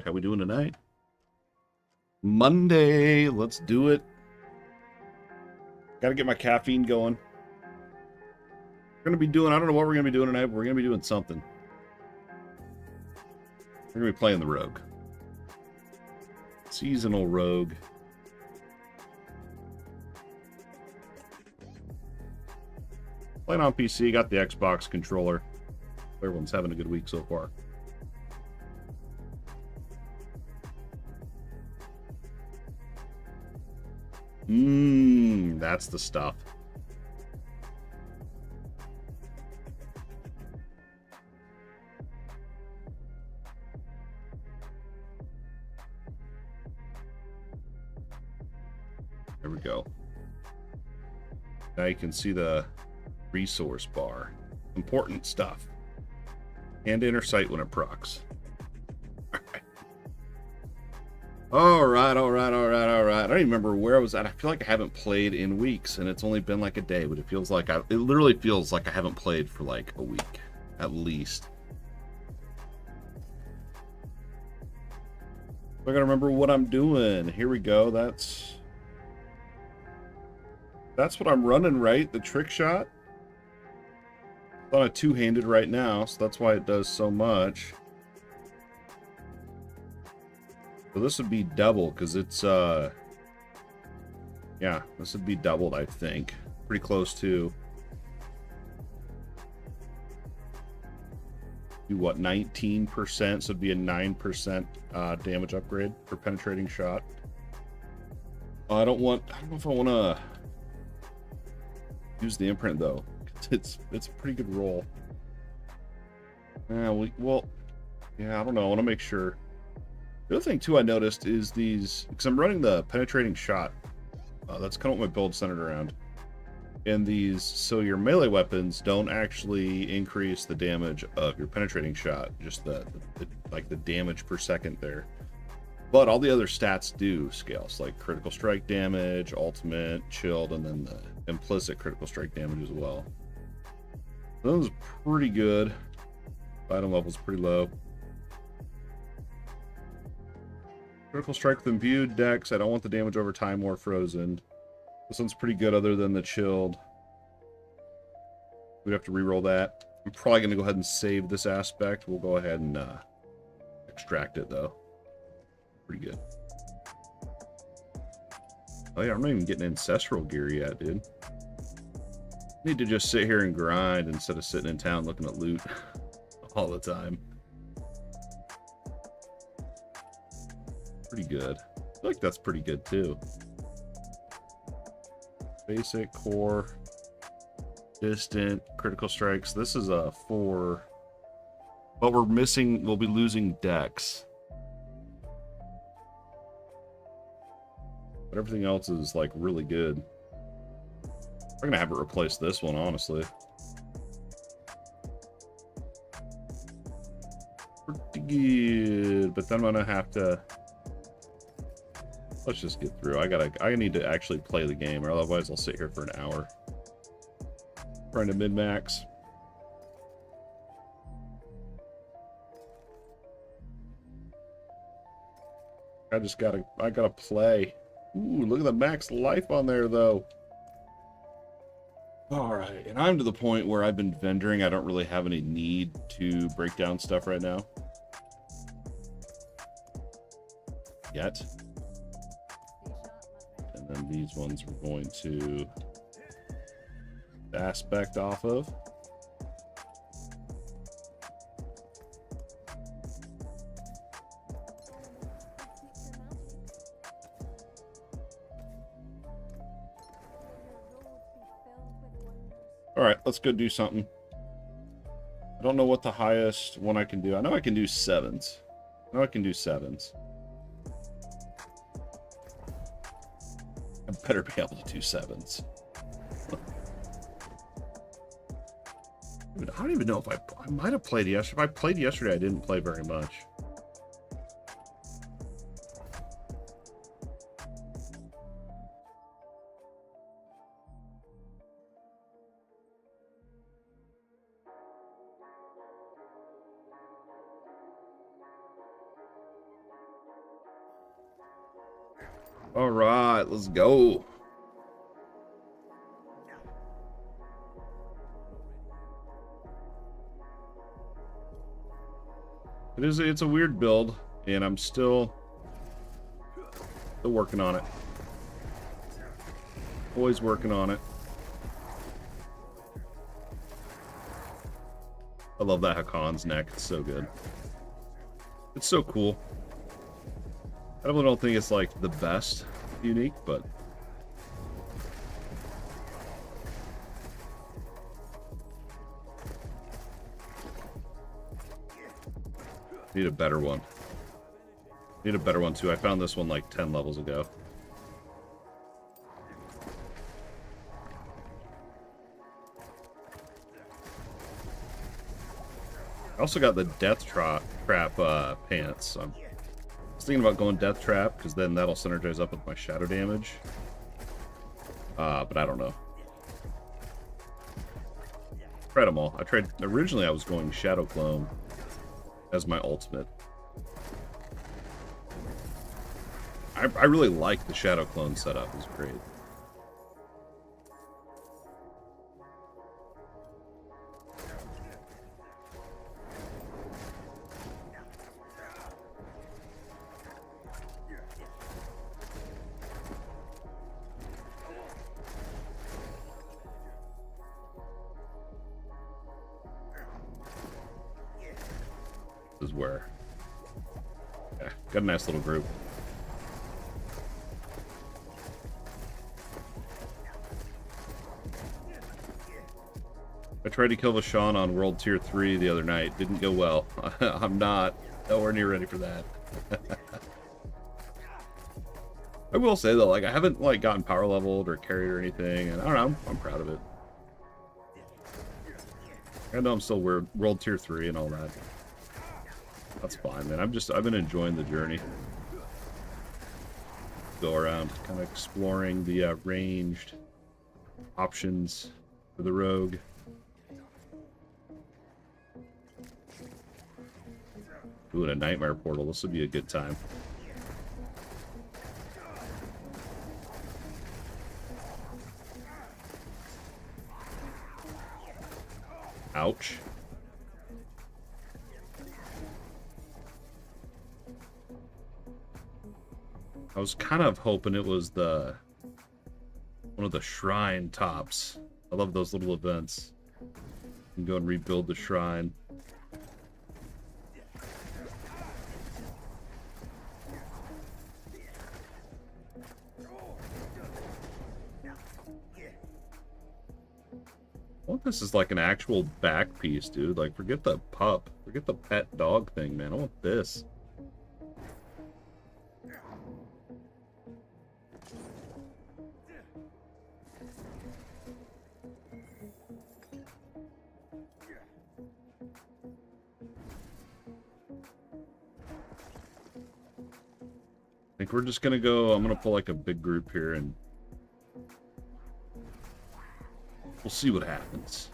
How we doing tonight? Monday. Let's do it. Got to get my caffeine going. We're going to be doing, I don't know what we're going to be doing tonight, but we're going to be doing something. We're going to be playing the Rogue. Seasonal Rogue. Playing on PC, got the Xbox controller. Everyone's having a good week so far. That's the stuff. There we go. Now you can see the resource bar. Important stuff. And inner sight when it procs. All right. I don't even remember where I was at. I feel like I haven't played in weeks, and it's only been like a day, but it feels like it literally feels like I haven't played for like a week, at least. I gotta remember what I'm doing. Here we go. That's what I'm running, right? The trick shot. It's on a two-handed right now, so that's why it does so much. So this would be double, because it's, yeah, this would be doubled, I think. Pretty close to. Do what, 19%? So it'd be a 9% damage upgrade for penetrating shot. I don't know if I want to use the imprint, though. It's a pretty good roll. Well, yeah, I don't know. I want to make sure. The other thing, too, I noticed is these, because I'm running the penetrating shot. That's kind of what my build's centered around. And these, so your melee weapons don't actually increase the damage of your penetrating shot, just like the damage per second there. But all the other stats do scales, like critical strike damage, ultimate, chilled, and then the implicit critical strike damage as well. That was pretty good. Item level's pretty low. Critical strike with imbued dex. I don't want the damage over time or frozen. This one's pretty good other than the chilled. We'd have to reroll that. I'm probably going to go ahead and save this aspect. We'll go ahead and extract it, though. Pretty good. Oh, yeah, I'm not even getting ancestral gear yet, dude. Need to just sit here and grind instead of sitting in town looking at loot all the time. Pretty good. I feel like that's pretty good too. Basic, core, distant, critical strikes. This is a 4. But we'll be losing dex. But everything else is like really good. I'm gonna have it replace this one, honestly. Pretty good. But then I'm gonna have to. Let's just get through. I need to actually play the game, or otherwise I'll sit here for an hour. Trying to min-max. I gotta play. Ooh, look at the max life on there, though. Alright, and I'm to the point where I've been vendoring. I don't really have any need to break down stuff right now. Yet. And then these ones we're going to aspect off of. All right, let's go do something. I don't know what the highest one I can do. I know I can do 7s. I know I can do 7s. I better be able to do 7s. I don't even know if I might have played yesterday. If I played yesterday, I didn't play very much. All right, let's go. It's a weird build, and I'm still working on it. Always working on it. I love that Hakon's neck. It's so good. It's so cool. I really don't think it's like the best unique, but need a better one. Need a better one too. I found this one like 10 levels ago. I also got the Death Trap pants. I was thinking about going Death Trap because then that'll synergize up with my shadow damage. But I don't know. Tried them all. Originally I was going Shadow Clone as my ultimate. I really like the Shadow Clone setup. It's great. This is where. Yeah, got a nice little group. I tried to kill Vashon on World Tier 3 the other night. Didn't go well. I'm nowhere near ready for that. I will say though, like I haven't like gotten power leveled or carried or anything, and I don't know, I'm proud of it. I know I'm still World Tier 3 and all that. That's fine, man. I've been enjoying the journey. Go around, kind of exploring the ranged options for the rogue. Doing a nightmare portal. This would be a good time. Ouch. I was kind of hoping it was one of the shrine tops. I love those little events. You can go and rebuild the shrine. I want this is like an actual back piece, dude. Like, forget the pup. Forget the pet dog thing, man. I want this. I think we're just gonna go, I'm gonna pull like a big group here and we'll see what happens.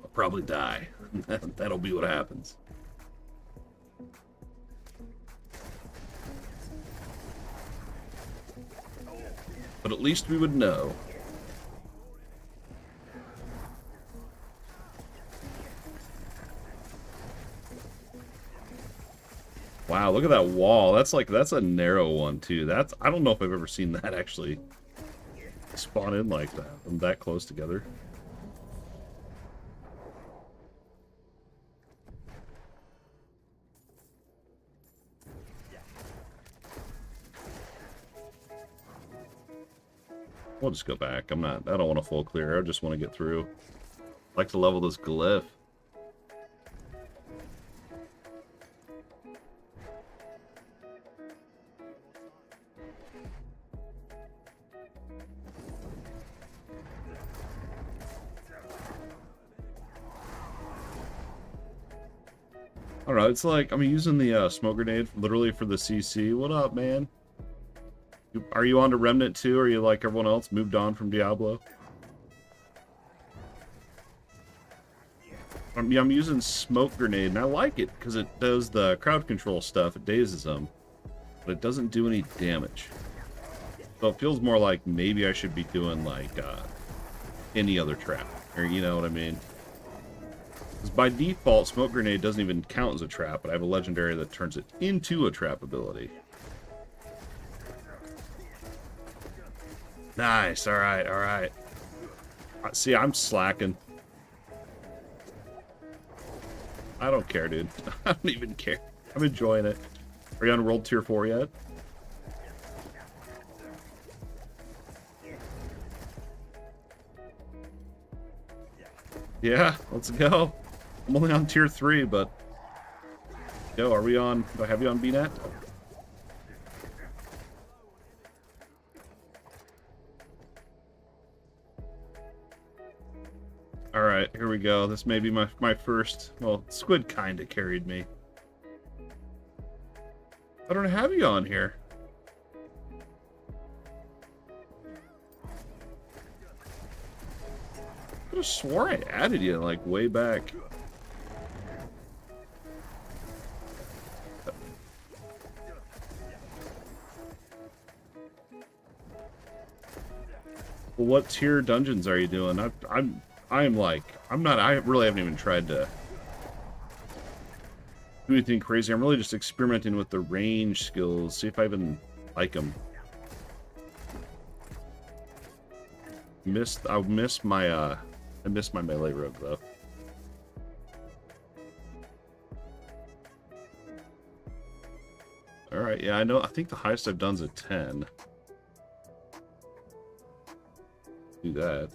I'll probably die. That'll be what happens. But at least we would know. Wow, look at that wall. That's a narrow one too. I don't know if I've ever seen that actually spawn in like that. I'm that close together. We'll just go back. I don't want a full clear. I just want to get through. I like to level this glyph. I don't know, it's like, I'm using the smoke grenade literally for the CC. What up, man? Are you on to Remnant too? Or are you like everyone else, moved on from Diablo? I'm using smoke grenade, and I like it because it does the crowd control stuff. It dazes them, but it doesn't do any damage. So it feels more like maybe I should be doing like any other trap, or you know what I mean? Because by default, smoke grenade doesn't even count as a trap, but I have a legendary that turns it into a trap ability. Nice. All right. All right. See, I'm slacking. I don't care, dude. I don't even care. I'm enjoying it. Are you on World Tier 4 yet? Yeah, let's go. I'm only on Tier 3, but... Yo, are we on... Do I have you on BNet? Alright, here we go. This may be my first... Well, Squid kinda carried me. I don't have you on here. I could have swore I added you, like, way back. Well, what tier dungeons are you doing? I really haven't even tried to do anything crazy. I'm really just experimenting with the range skills, see if I even like them. I missed my melee rogue though. All right, yeah, I think the highest I've done is a 10. Do that.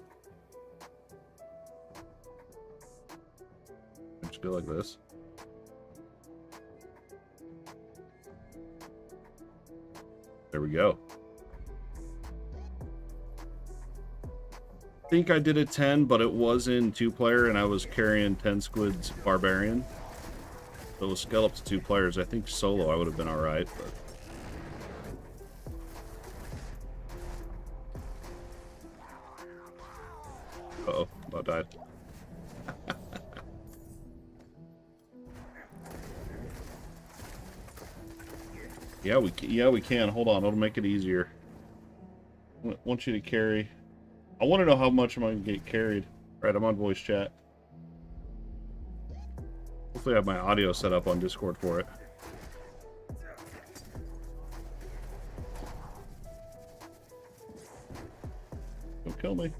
Just go like this. There we go. I think I did a 10, but it was in 2-player, and I was carrying 10 squids barbarian. So it was scale up to 2 players. I think solo I would have been alright, but... Uh-oh, about died. Yeah, we can. Hold on, it'll make it easier. I want you to carry. I want to know how much I'm going to get carried. Right, I'm on voice chat. Hopefully I have my audio set up on Discord for it. Don't kill me.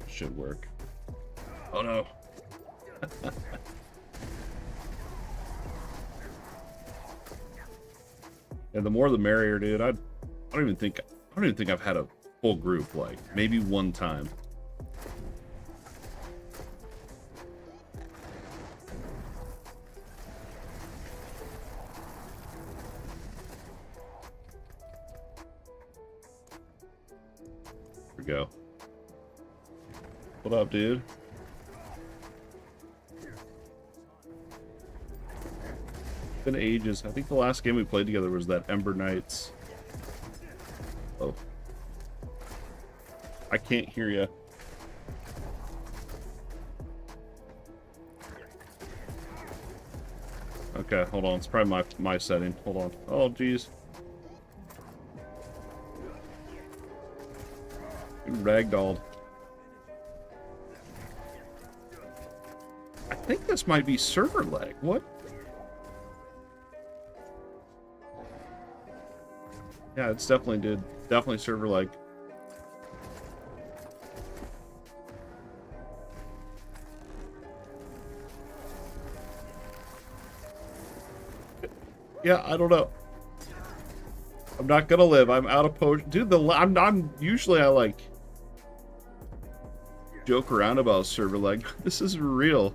Should work. Oh no. And the more the merrier, dude. I don't even think I've had a full group, like maybe one time. Here we go. What up, dude? Been ages. I think the last game we played together was that Ember Knights. Oh. I can't hear you. Okay, hold on. It's probably my setting. Hold on. Oh, jeez. Ragdolled. I think this might be server lag. What? Yeah, it's definitely server lag. Yeah, I don't know. I'm not gonna live. I'm out of potion. Dude, I'm usually I like joke around about server lag. This is real.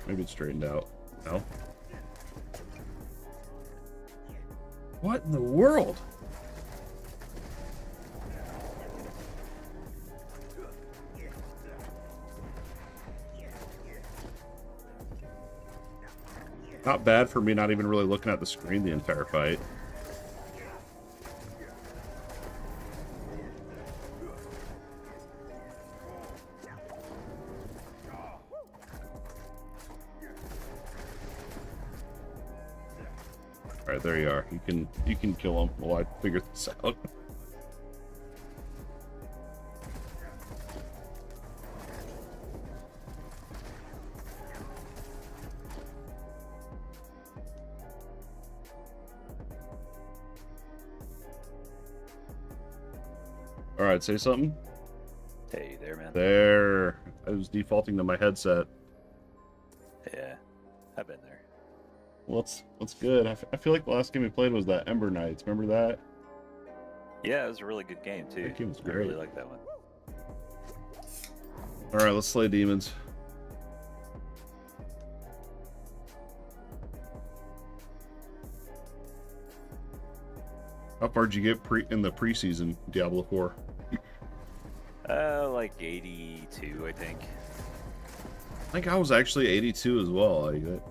Maybe it's straightened out. No. What in the world? Not bad for me not even really looking at the screen the entire fight. All right, there you are. You can kill him while I figure this out. All right, say something. Hey there, man. There. I was defaulting to my headset. Yeah, I've been there. What's good? I feel like the last game we played was that Ember Knights. Remember that? Yeah, it was a really good game too. That game was I great. really like that one. All right, let's slay demons. How far did you get in the preseason Diablo 4? Like 82, I think. I think I was actually 82 as well. Like, that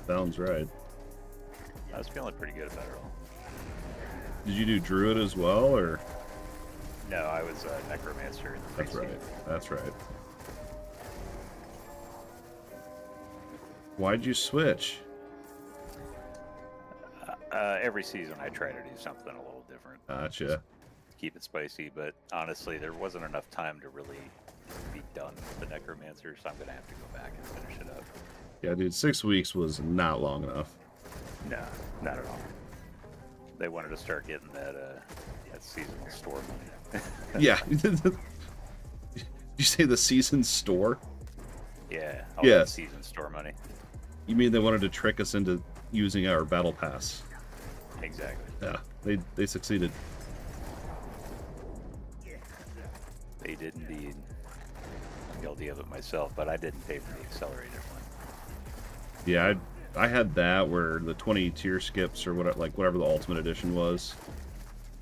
sounds right. I was feeling pretty good about it all. Did you do Druid as well, or? No, I was a Necromancer in the That's preseason. right. That's right. Why'd you switch? Every season I try to do something a little different. Gotcha. Keep it spicy, but honestly, there wasn't enough time to really be done with the Necromancer, so I'm going to have to go back and finish it up. Yeah, dude, 6 weeks was not long enough. No, not at all. They wanted to start getting that seasonal store money. Yeah. Did you say the season store? Yeah, Yeah. Season store money. You mean they wanted to trick us into using our battle pass? Exactly. Yeah, they succeeded. They did indeed. I'm guilty of it myself, but I didn't pay for the accelerator one. Yeah, I had that where the 20 tier skips or whatever, like whatever the ultimate edition was.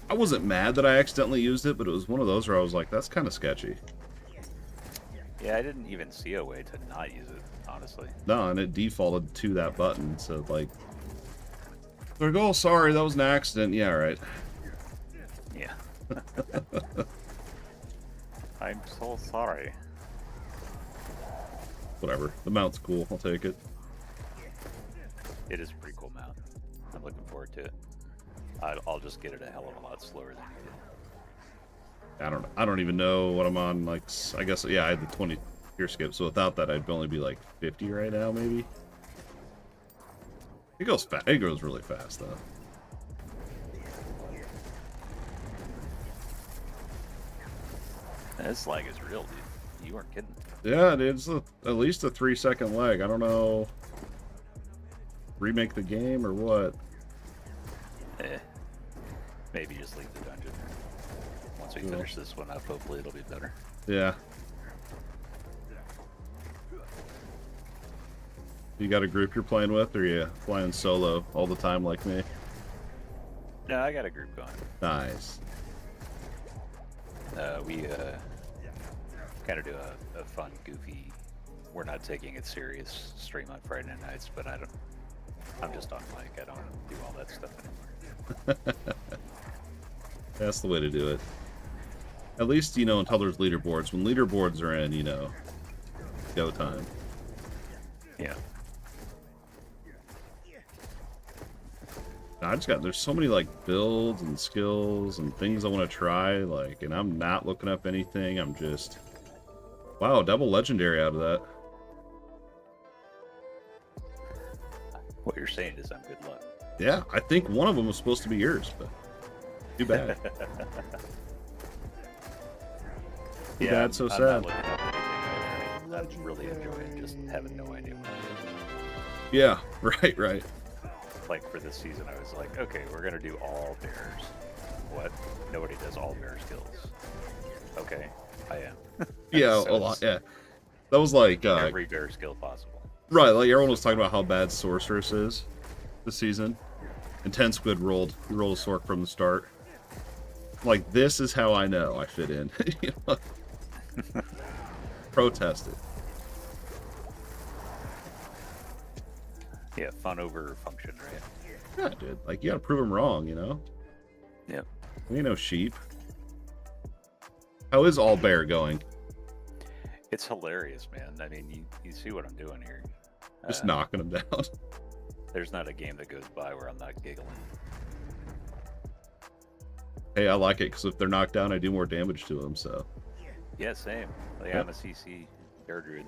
I wasn't mad that I accidentally used it, but it was one of those where I was like, that's kind of sketchy. Yeah, I didn't even see a way to not use it, honestly. No, and it defaulted to that button, so like, like, oh, sorry, that was an accident. Yeah, right. Yeah. I'm so sorry. Whatever. The mount's cool. I'll take it. It is a pretty cool mount. I'm looking forward to it. I'll just get it a hell of a lot slower than you did. I don't even know what I'm on. Like, I guess, yeah, I had the 20 tier skip, so without that, I'd only be like 50 right now, maybe. It goes fast. It goes really fast, though. This lag is real, dude. You weren't kidding. Yeah, dude, it's at least a 3-second lag. I don't know. Remake the game or what? Maybe just leave the dungeon. Once we finish this one up, hopefully it'll be better. Yeah. You got a group you're playing with, or are you flying solo all the time like me? No, I got a group going. Nice. We kind of do a fun, goofy, we're not taking it serious stream on Friday nights, but I'm just on mic. I don't do all that stuff anymore. That's the way to do it. At least, you know, until there's leaderboards. When leaderboards are in, you know, go time. Yeah. There's so many, like, builds and skills and things I want to try, like, and I'm not looking up anything. I'm just, wow, double legendary out of that. What you're saying is I'm good luck. Yeah, I think one of them was supposed to be yours, but too bad. Too bad, so I'm sad. not looking up anything either. I'm really enjoying just having no idea what I'm doing. Yeah, right. Like for this season, I was like, okay, we're gonna do all bears. What? Nobody does all bear skills. Okay, I am. Yeah, So a lot. Yeah, that was like every bear skill possible. right. Like everyone was talking about how bad Sorceress is this season, and Ten Squid rolled a Sorc from the start. Like, this is how I know I fit in. You know? Protest it. Yeah, fun over function, right? Yeah, dude. Like, you gotta prove them wrong, you know? Yep. We ain't no sheep. How is All Bear going? It's hilarious, man. I mean, you see what I'm doing here. Just knocking them down. There's not a game that goes by where I'm not giggling. Hey, I like it because if they're knocked down, I do more damage to them. So. Yeah, same. Like, Yep. I'm a CC Bear Druid.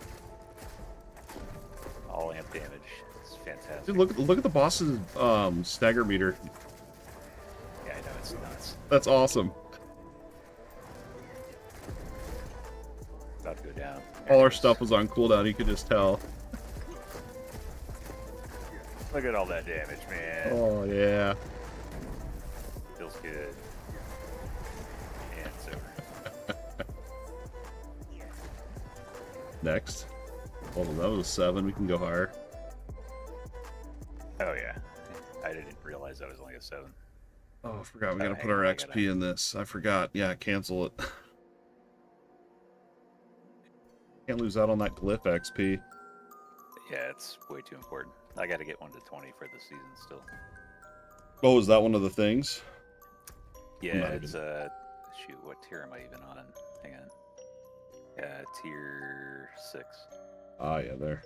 All amp damage. It's fantastic. Dude, look at the boss's stagger meter. Yeah, I know, it's nuts. That's awesome. About to go down. All our stuff was on cooldown. You could just tell. Look at all that damage, man. Oh yeah. Feels good. And it's over. Next. Hold on, that was a 7. We can go higher. Oh yeah. I didn't realize that was only a 7. Oh, I forgot. We gotta put hang our on, I XP in this. I forgot. Yeah, cancel it. Can't lose out on that glyph XP. Yeah, it's way too important. I gotta get 1 to 20 for the season still. Oh, is that one of the things? Yeah, not it's shoot, what tier am I even on? Hang on. Yeah, tier 6. Ah, yeah, there.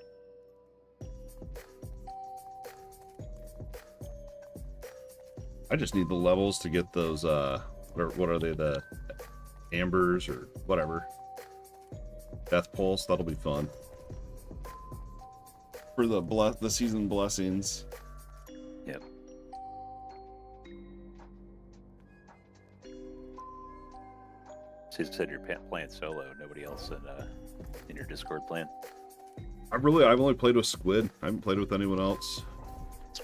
I just need the levels to get those, what are they, the ambers or whatever. Death Pulse, that'll be fun. For the season blessings. Yep. So you said you're playing solo. Nobody else in your Discord playing? I've only played with Squid. I haven't played with anyone else.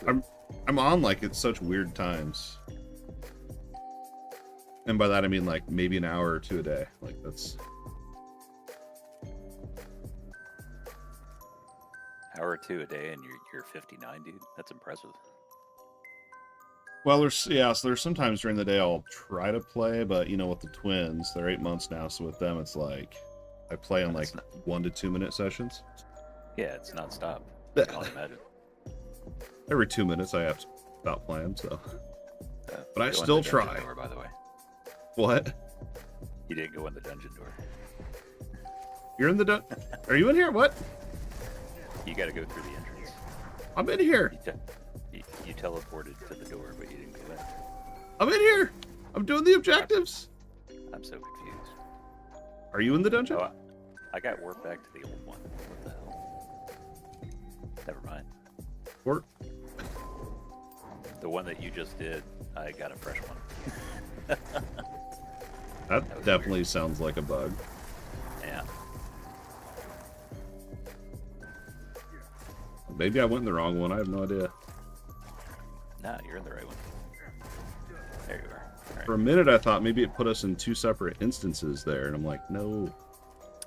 I'm on like at such weird times. And by that I mean like maybe an hour or 2 a day. Like that's Hour or 2 a day and you're 59, dude. That's impressive. well, there's sometimes during the day I'll try to play, but you know, with the twins, they're 8 months now, so with them it's like I play in like 1 to 2 minute sessions. Yeah, it's nonstop. I can only imagine. Every 2 minutes I have to stop playing, so. But I go in still the dungeon try. Door, by the way. What? You didn't go in the dungeon door. You're in the Are you in here? What? You got to go through the entrance. I'm in here. You teleported to the door, but you didn't go in. I'm in here. I'm doing the objectives. I'm so confused. Are you in the dungeon? Oh, I got warped back to the old one. What the hell? Never mind. Or The one that you just did, I got a fresh one. that definitely weird. sounds like a bug. Yeah. Maybe I went in the wrong one. I have no idea. Nah, you're in the right one. There you are. All right. For a minute, I thought maybe it put us in 2 separate instances there, and I'm like, no.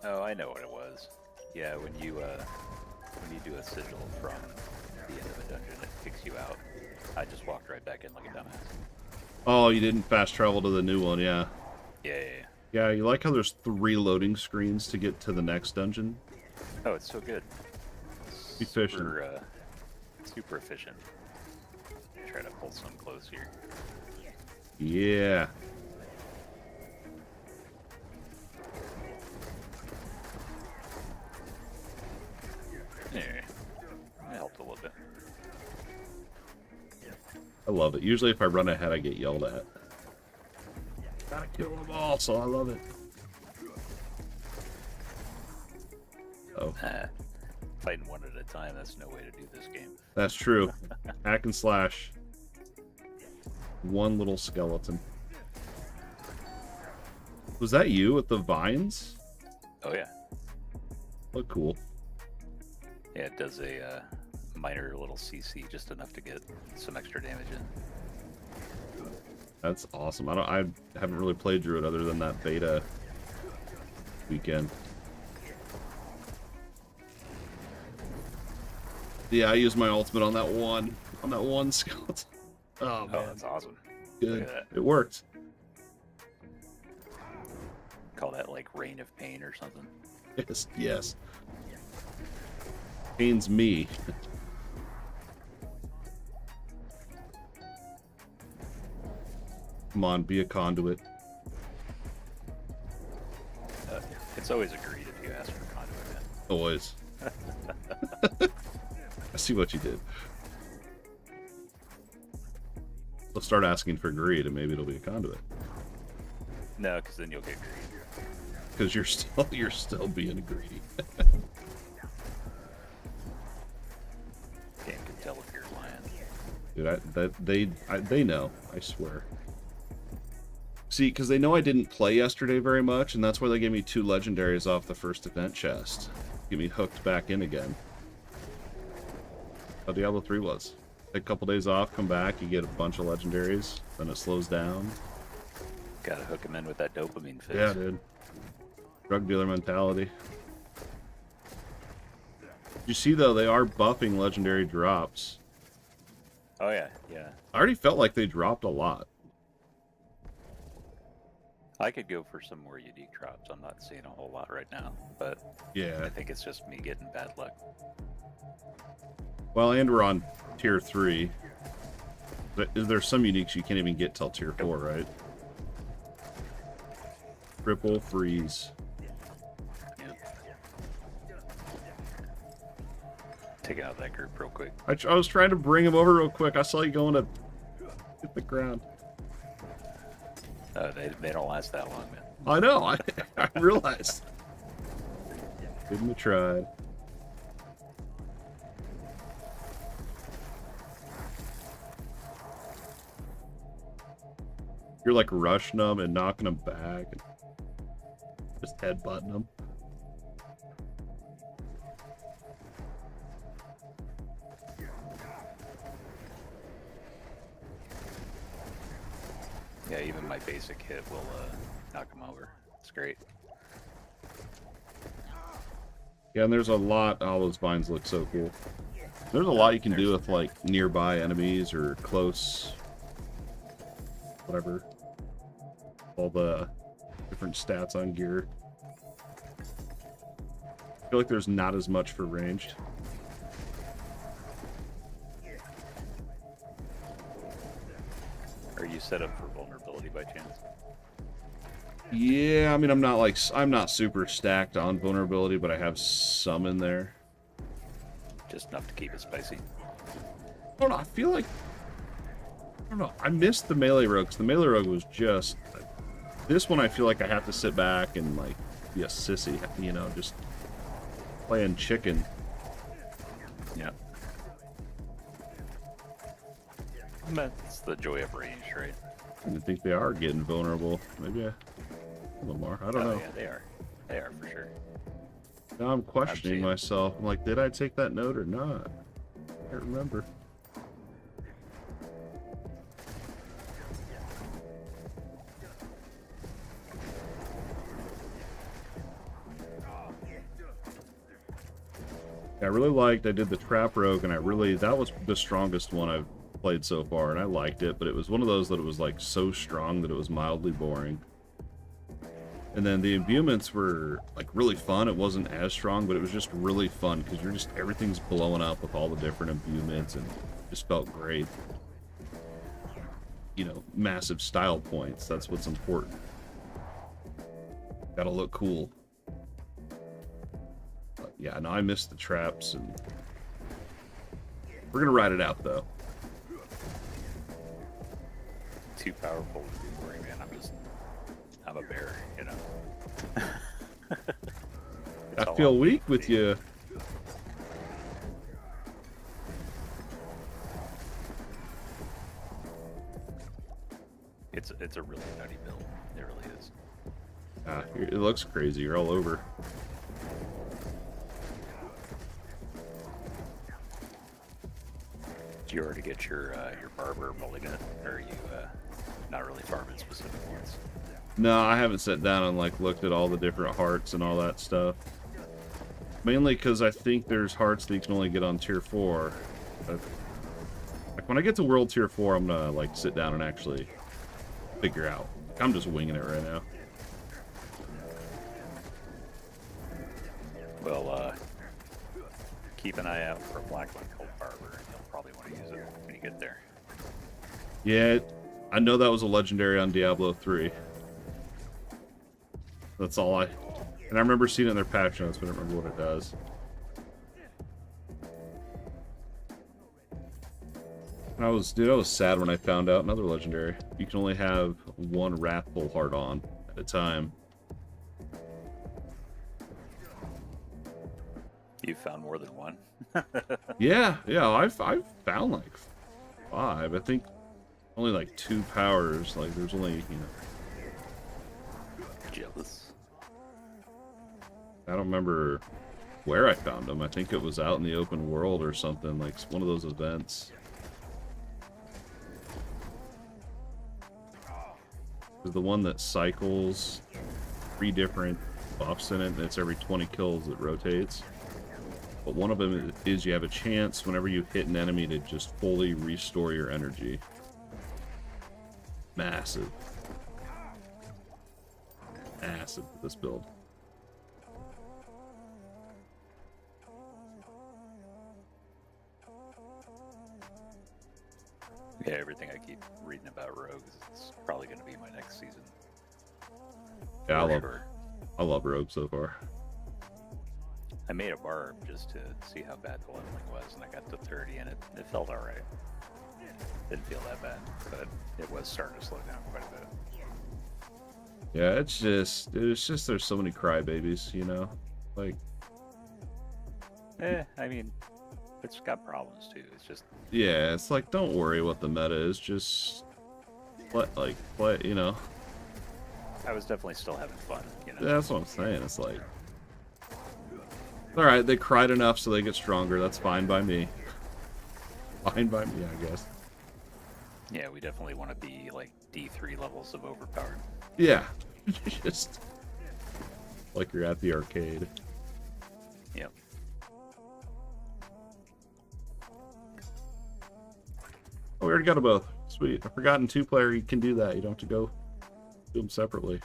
Oh, I know what it was. Yeah, when you do a sigil from the end of a dungeon, it kicks you out. I just walked right back in like a dumbass. Oh, you didn't fast travel to the new one, yeah. Yeah. Yeah, you like how there's 3 loading screens to get to the next dungeon? Oh, it's so good. Efficient. Super efficient. Try to pull some close here. Yeah. There. That helped a little bit. I love it. Usually if I run ahead, I get yelled at. Gotta kill them all, so I love it. Oh, Fighting one at a time, that's no way to do this game. that's true. Hack and slash. One little skeleton. Was that you with the vines? Oh yeah. Look cool. Yeah, it does a minor little CC, just enough to get some extra damage in. That's awesome. I haven't really played Druid other than that beta weekend. Yeah, I used my ultimate on that one skeleton. Oh man, Oh, that's awesome. good. Look at that. It worked. Call that like Reign of Pain or something. Yes, yes. Pains me. Come on, be a conduit. It's always agreed if you ask for conduit, man. Always. I see what you did. They'll start asking for greed, and maybe it'll be a conduit. No, because then you'll get greedy. Because you're still being greedy. Game can tell if you're lying. Dude, they know. I swear. See, because they know I didn't play yesterday very much, and that's why they gave me 2 legendaries off the first event chest. Get me hooked back in again. How Diablo 3 was. Take a couple days off, come back, you get a bunch of legendaries, then it slows down. Gotta hook him in with that dopamine fix. Yeah, dude. Drug dealer mentality. You see, though, they are buffing legendary drops. Oh, yeah, yeah. I already felt like they dropped a lot. I could go for some more unique drops. I'm not seeing a whole lot right now, but Yeah. I think it's just me getting bad luck. Well, and we're on tier 3. But there's some uniques you can't even get till tier 4, right? Triple freeze. Yeah. Take out that group real quick. I was trying to bring him over real quick. I saw you going to hit the ground. They don't last that long, man. I know. I realized. Give him a try. You're like rushing them and knocking them back. And just headbutting them. Yeah, even my basic hit will knock him over. It's great. Yeah, and there's a lot. All those vines look so cool. There's a lot you can do with like nearby enemies or close, whatever. All the different stats on gear. I feel like there's not as much for ranged. Are you set up for vulnerability by chance? Yeah, I mean, I'm not super stacked on vulnerability, but I have some in there. Just enough to keep it spicy. I don't know. I feel like I don't know. I missed the melee rogue because the melee rogue was just. This one, I feel like I have to sit back and like be a sissy, you know, just playing chicken. Yeah. That's the joy of range, right? I think they are getting vulnerable. Maybe a little more. I don't know. Yeah, they are. They are for sure. Now I'm questioning myself. I'm like, did I take that note or not? I can't remember. I really liked. I did the trap rogue, and that was the strongest one I've played so far, and I liked it. But it was one of those that it was like so strong that it was mildly boring. And then the imbuements were like really fun. It wasn't as strong, but it was just really fun because everything's blowing up with all the different imbuements, and it just felt great. You know, massive style points. That's what's important. Gotta look cool. But yeah, no, I missed the traps, and we're gonna ride it out though. Too powerful to be boring, man. I'm a bear, you know. I feel weak with you. It's a really nutty build. It really is. It looks crazy. You're all over. Did you already get your barber mulligan, or are you not really farming specific ones? No, I haven't sat down and like looked at all the different hearts and all that stuff. Mainly because I think there's hearts that you can only get on tier 4. Like when I get to world tier 4, I'm gonna like sit down and actually figure out. I'm just winging it right now. Well, keep an eye out for a black one called barber, and you'll probably want to use it when you get there. Yeah, I know that was a legendary on Diablo 3. That's all and I remember seeing it in their patch notes, but I don't remember what it does. I was sad when I found out another legendary. You can only have one Wrathful Heart on at a time. You found more than one? Yeah, I've found like 5. I think only like 2 powers. Like there's only, Jealous. I don't remember where I found them. I think it was out in the open world or something, like one of those events. The one that cycles 3 different buffs in it, and it's every 20 kills it rotates. But one of them is you have a chance whenever you hit an enemy to just fully restore your energy. Massive. Massive for this build. Yeah, everything I keep reading about rogues, it's probably going to be my next season. Yeah, For I love Rogue so far. I made a barb just to see how bad the leveling was, and I got to 30, and it felt alright. Didn't feel that bad, but it was starting to slow down quite a bit. Yeah, it's just there's so many crybabies, like. I mean, it's got problems too. It's just Yeah, it's like, don't worry what the meta is, just play. I was definitely still having fun, That's what I'm saying. It's like, all right, they cried enough so they get stronger. That's fine by me. Fine by me, I guess. Yeah, we definitely want to be like D3 levels of overpowered. Yeah, just like you're at the arcade. Yep. Oh, we already got them both. Sweet. I forgot in 2-player you can do that. You don't have to go do them separately.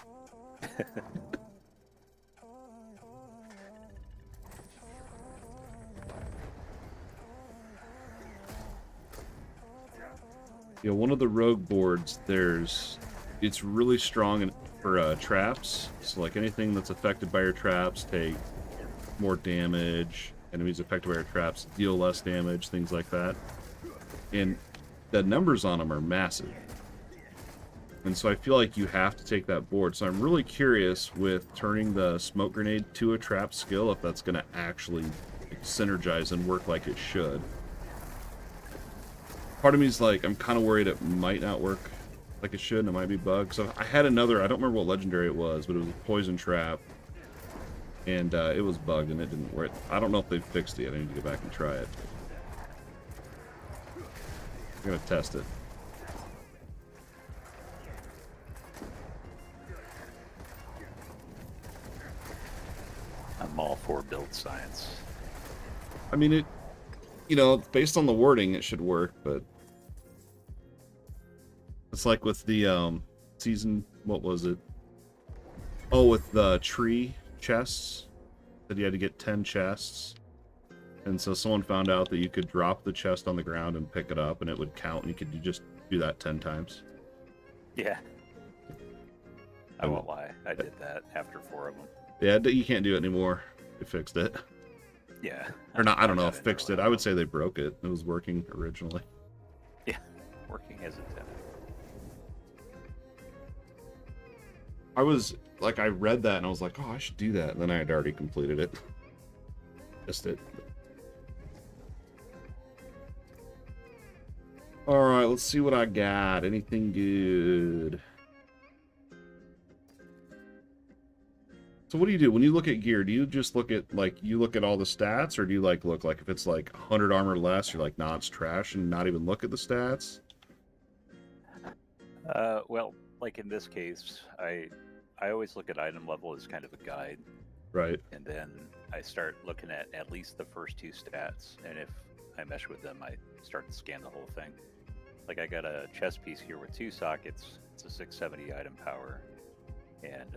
One of the rogue boards, it's really strong for traps. So like anything that's affected by your traps take more damage. Enemies affected by your traps deal less damage, things like that. And the numbers on them are massive. And so I feel like you have to take that board. So I'm really curious with turning the smoke grenade to a trap skill, if that's going to actually synergize and work like it should. Part of me is like, I'm kind of worried it might not work like it should, and it might be bugged. So I had another, I don't remember what legendary it was, but it was a poison trap. And it was bugged and it didn't work. I don't know if they've fixed it yet. I need to go back and try it. I'm going to test it. I'm all for build science. I mean, based on the wording, it should work, but it's like with the season, what was it? Oh, with the tree chests, that you had to get 10 chests. And so someone found out that you could drop the chest on the ground and pick it up, and it would count, and you could just do that 10 times. Yeah. I won't lie. I did that after 4 of them. Yeah, you can't do it anymore. They fixed it. Yeah. Or not, I don't know if fixed it. I would say they broke it. It was working originally. Yeah, working as intended. I read that and I was like, oh, I should do that. And then I had already completed it. Missed it. Alright, let's see what I got. Anything good? So what do you do when you look at gear? Do you just look at all the stats, or do you look if it's 100 armor less, you're like, nah, it's trash, and not even look at the stats? Well, like in this case, I always look at item level as kind of a guide. Right. And then I start looking at least the first 2 stats, and if I mesh with them, I start to scan the whole thing. Like I got a chest piece here with 2 sockets. It's a 670 item power, and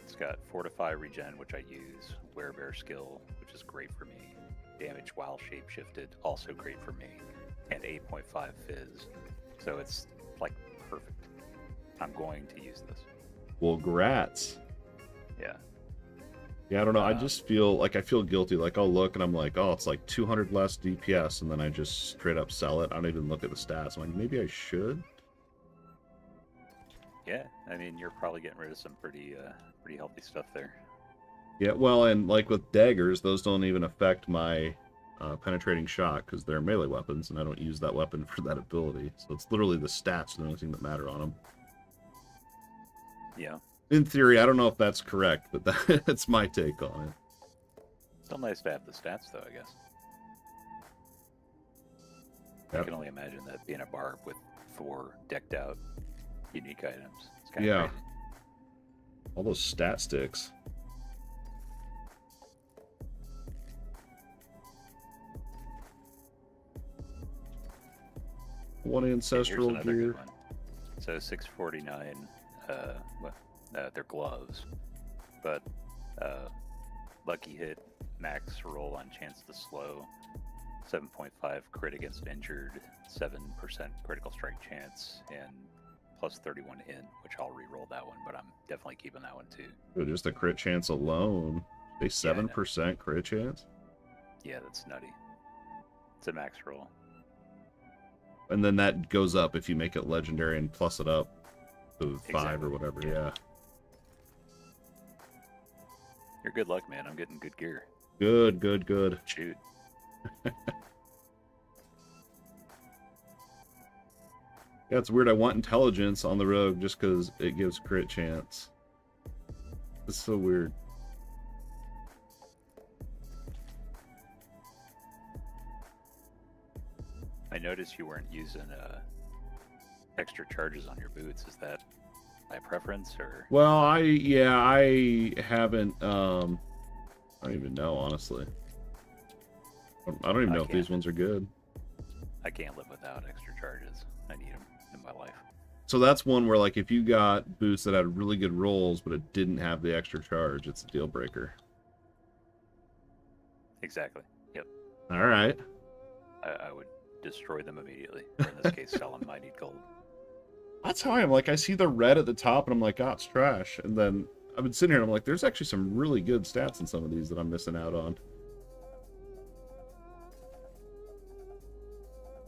it's got Fortify Regen, which I use, Werebear skill, which is great for me, damage while shapeshifted, also great for me, and 8.5 fizz. So it's like perfect. I'm going to use this. Well, grats. Yeah. Yeah, I don't know. I just feel like I feel guilty. Like I'll look and I'm like, oh, it's like 200 less DPS, and then I just straight up sell it. I don't even look at the stats. I'm like, maybe I should. Yeah, I mean, you're probably getting rid of some pretty healthy stuff there. Yeah, well, and like with daggers, those don't even affect my penetrating shot because they're melee weapons, and I don't use that weapon for that ability. So it's literally the stats the only thing that matter on them. Yeah. In theory, I don't know if that's correct, but that's my take on it. Still nice to have the stats, though, I guess. Yep. I can only imagine that being a barb with 4 decked out unique items. It's kind Yeah. of crazy. All those stat sticks. One ancestral Here's another gear. good one. So 649, they're gloves, but lucky hit, max roll on chance to slow, 7.5 crit against injured, 7% critical strike chance, and plus 31 in, which I'll re-roll that one, but I'm definitely keeping that one too. Dude, just the crit chance alone. A 7% crit chance? Yeah, that's nutty. It's a max roll. And then that goes up if you make it legendary and plus it up to 5 Exactly. or whatever, yeah. You're good luck, man. I'm getting good gear. Good, good, good. Shoot. Yeah, it's weird. I want intelligence on the rogue just because it gives crit chance. It's so weird. I noticed you weren't using extra charges on your boots. Is that by preference or? Well, I haven't, I don't even know, honestly. I don't even know if these ones are good. I can't live without extra charges. I need them in my life. So that's one where, like, if you got boots that had really good rolls, but it didn't have the extra charge, it's a deal breaker. Exactly. Yep. All right. I would destroy them immediately. Or in this case, sell them. I need gold. That's how I am. Like, I see the red at the top, and I'm like, oh, it's trash. And then I've been sitting here, and I'm like, there's actually some really good stats in some of these that I'm missing out on.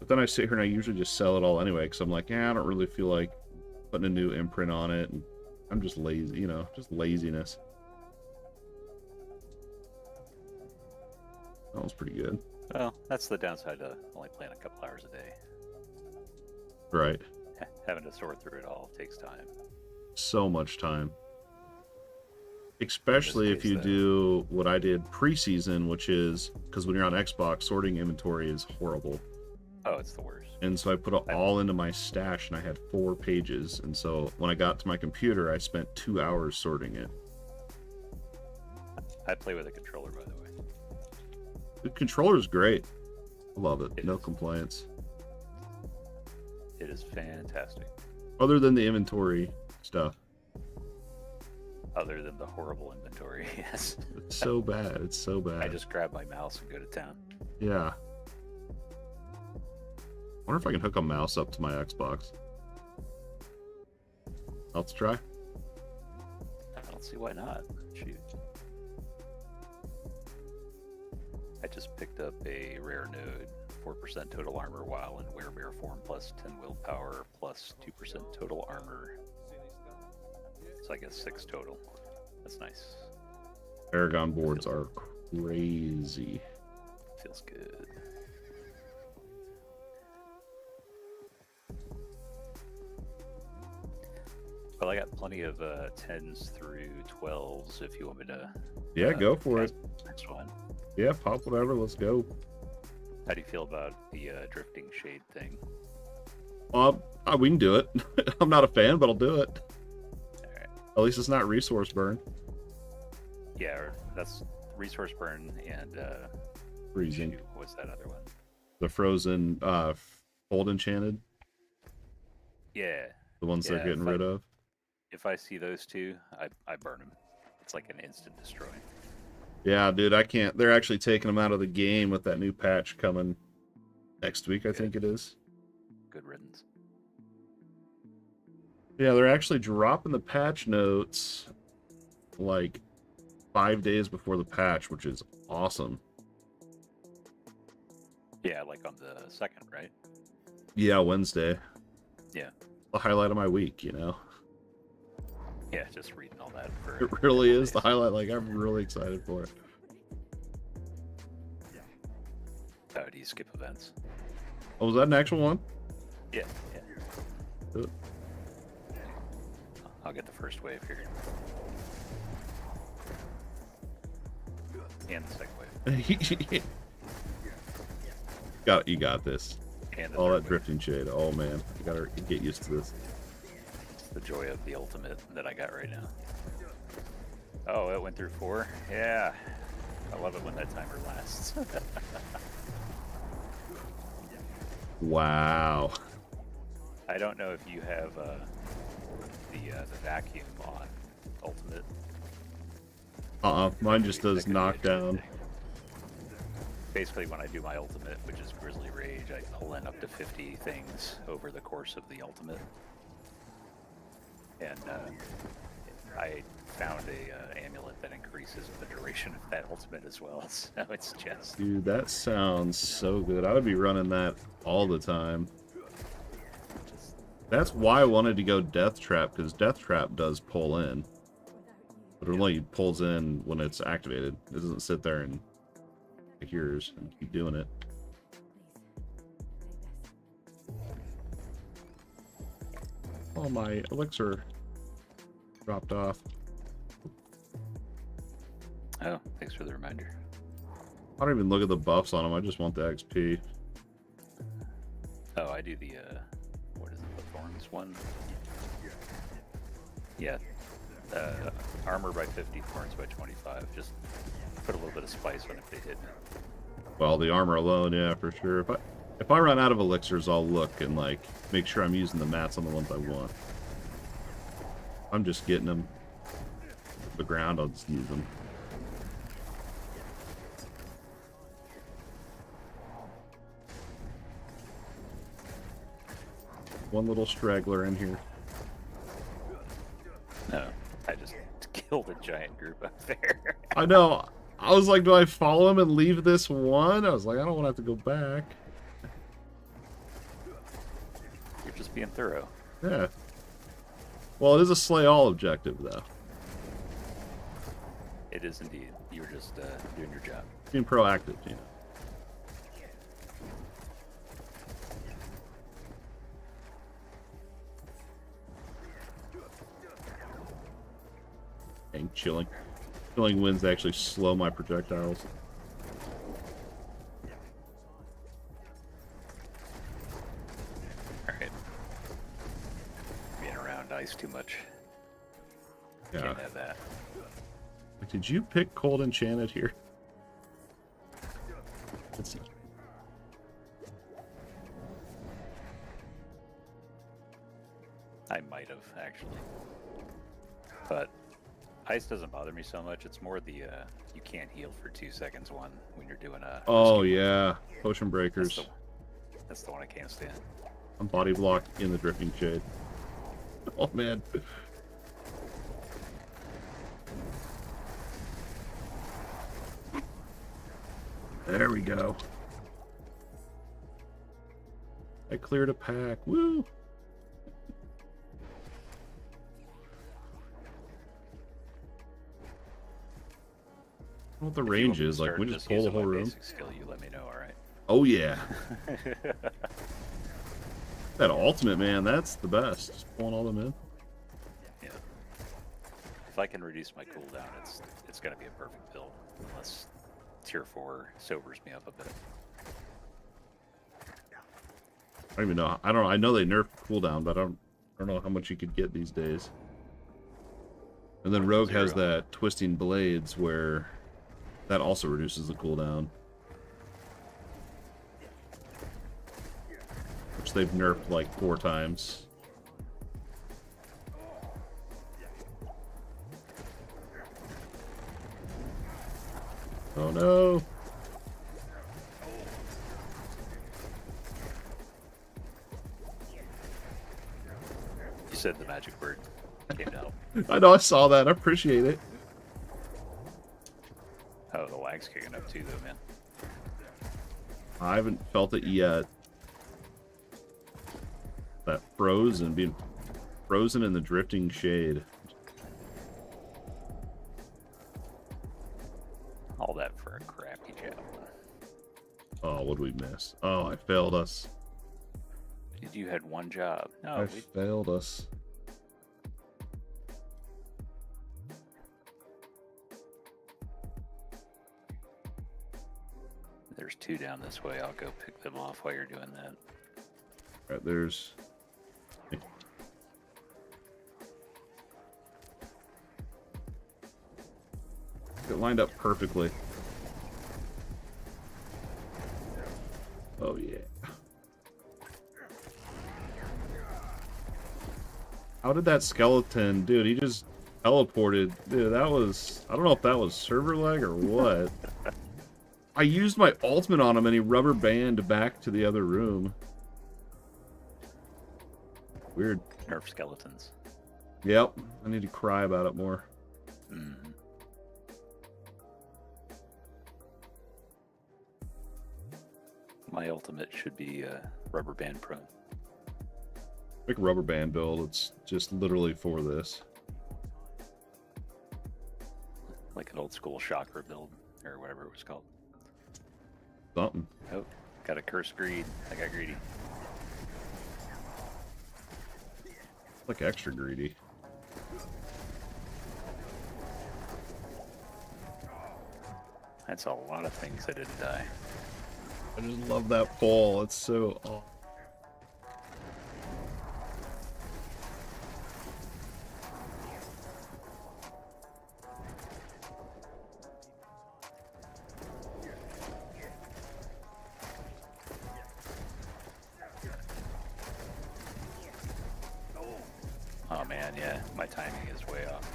But then I sit here, and I usually just sell it all anyway, because I'm like, yeah, I don't really feel like putting a new imprint on it. And I'm just lazy, you know, just laziness. That was pretty good. Well, that's the downside of only playing a couple hours a day. Right. Having to sort through it all takes time. So much time. Especially if you do what I did preseason, which is, because when you're on Xbox, sorting inventory is horrible. Oh, it's the worst. And so I put it all into my stash, and I had 4 pages. And so when I got to my computer, I spent 2 hours sorting it. I play with a controller, by the way. The controller's great. I love it. It No is. complaints. It is fantastic. Other than the inventory stuff. Other than the horrible inventory, yes. It's so bad. It's so bad. I just grab my mouse and go to town. Yeah. I wonder if I can hook a mouse up to my Xbox. Let's try. I don't see why not. Shoot. I just picked up a rare node, 4% total armor while in werebear form, plus 10 willpower, plus 2% total armor. So I guess 6 total. That's nice. Paragon boards are crazy. Feels good. Well, I got plenty of 10s through 12s if you want me to. Yeah, go for it. Next one. Yeah, pop whatever. Let's go. How do you feel about the drifting shade thing? We can do it. I'm not a fan, but I'll do it. Alright. At least it's not resource burn. Yeah, that's resource burn and Freezing. shoot, what's that other one? The frozen fold enchanted. Yeah. The ones they're getting rid of. If I see those two, I burn them. It's like an instant destroy. Yeah, dude, I can't. They're actually taking them out of the game with that new patch coming next week, I think it is. Good riddance. Yeah, they're actually dropping the patch notes like 5 days before the patch, which is awesome. Yeah, like on the 2nd, right? Yeah, Wednesday. Yeah. The highlight of my week, you know? Yeah, just reading all that for It really is the highlight. Like, I'm really excited for it. Oh, do you skip events? Oh, was that an actual one? Yeah, yeah. Good. I'll get the first wave here. And the second wave. You got this. And the All third that wave. drifting shade. Oh man, I gotta get used to this. It's the joy of the ultimate that I got right now. Oh, it went through 4? Yeah. I love it when that timer lasts. Wow. I don't know if you have the vacuum on ultimate. Mine just That does could be a knockdown. thing. Basically, when I do my ultimate, which is Grizzly Rage, I pull in up to 50 things over the course of the ultimate. And I found a amulet that increases the duration of that ultimate as well. So it's just... Dude, that sounds so good. I would be running that all the time. That's why I wanted to go Death Trap, because Death Trap does pull in. But it only pulls in when it's activated. It doesn't sit there and yours and keep doing it. Oh, my elixir dropped off. Oh, thanks for the reminder. I don't even look at the buffs on them. I just want the XP. Oh, I do the, what is it, the Thorns one? Yeah. Armor by 50, Thorns by 25. Just put a little bit of spice on if they hit me. Well, the armor alone, yeah, for sure. If I run out of elixirs, I'll look and like make sure I'm using the mats on the ones I want. I'm just getting them to the ground. I'll just use them. One little straggler in here. No, I just killed a giant group up there. I know. I was like, do I follow him and leave this one? I was like, I don't want to have to go back. You're just being thorough. Yeah. Well, it is a slay all objective, though. It is indeed. You're just doing your job. Being proactive, you know. Dang, chilling. Chilling winds actually slow my projectiles. Alright. Being around ice too much. Yeah. Can't have that. Like, did you pick Cold Enchanted here? Let's see. I might have, actually. But ice doesn't bother me so much. It's more the you can't heal for 2 seconds one when you're doing a... Oh, yeah. Potion breakers. That's the one I can't stand. I'm body block in the drifting shade. Oh, man. There we go. I cleared a pack. Woo! What the range is like, we just pull the whole room. Skill, you let me know, all right? Oh yeah, that ultimate, man, that's the best. Just pulling all them in. Yeah. If I can reduce my cooldown, it's gonna be a perfect build, unless tier 4 sobers me up a bit. I don't even know. I know they nerfed cooldown, but I don't know how much you could get these days. And then Rogue has that twisting blades where that also reduces the cooldown, which they've nerfed like 4 times. Oh no! You said the magic word came to help. I know, I saw that. I appreciate it. Oh, the lag's kicking up too, though, man. I haven't felt it yet. That frozen, being frozen in the drifting shade. All that for a crappy javelin. Oh, what'd we miss? Oh, I failed us. You had one job. No, I failed us. There's two down this way. I'll go pick them off while you're doing that. All right, there's... It lined up perfectly. Oh, yeah. How did that skeleton... Dude, he just teleported. Dude, that was... I don't know if that was server lag or what. I used my ultimate on him and he rubber banded back to the other room. Weird. Nerf skeletons. Yep. I need to cry about it more. Mm-hmm. My ultimate should be rubber band prone. Make a rubber band build. It's just literally for this. Like an old school chakra build, or whatever it was called. Something. Oh, got a curse greed. I got greedy. Like extra greedy. That's a lot of things that didn't die. I just love that pole. It's so... Oh. Oh man, yeah, my timing is way off.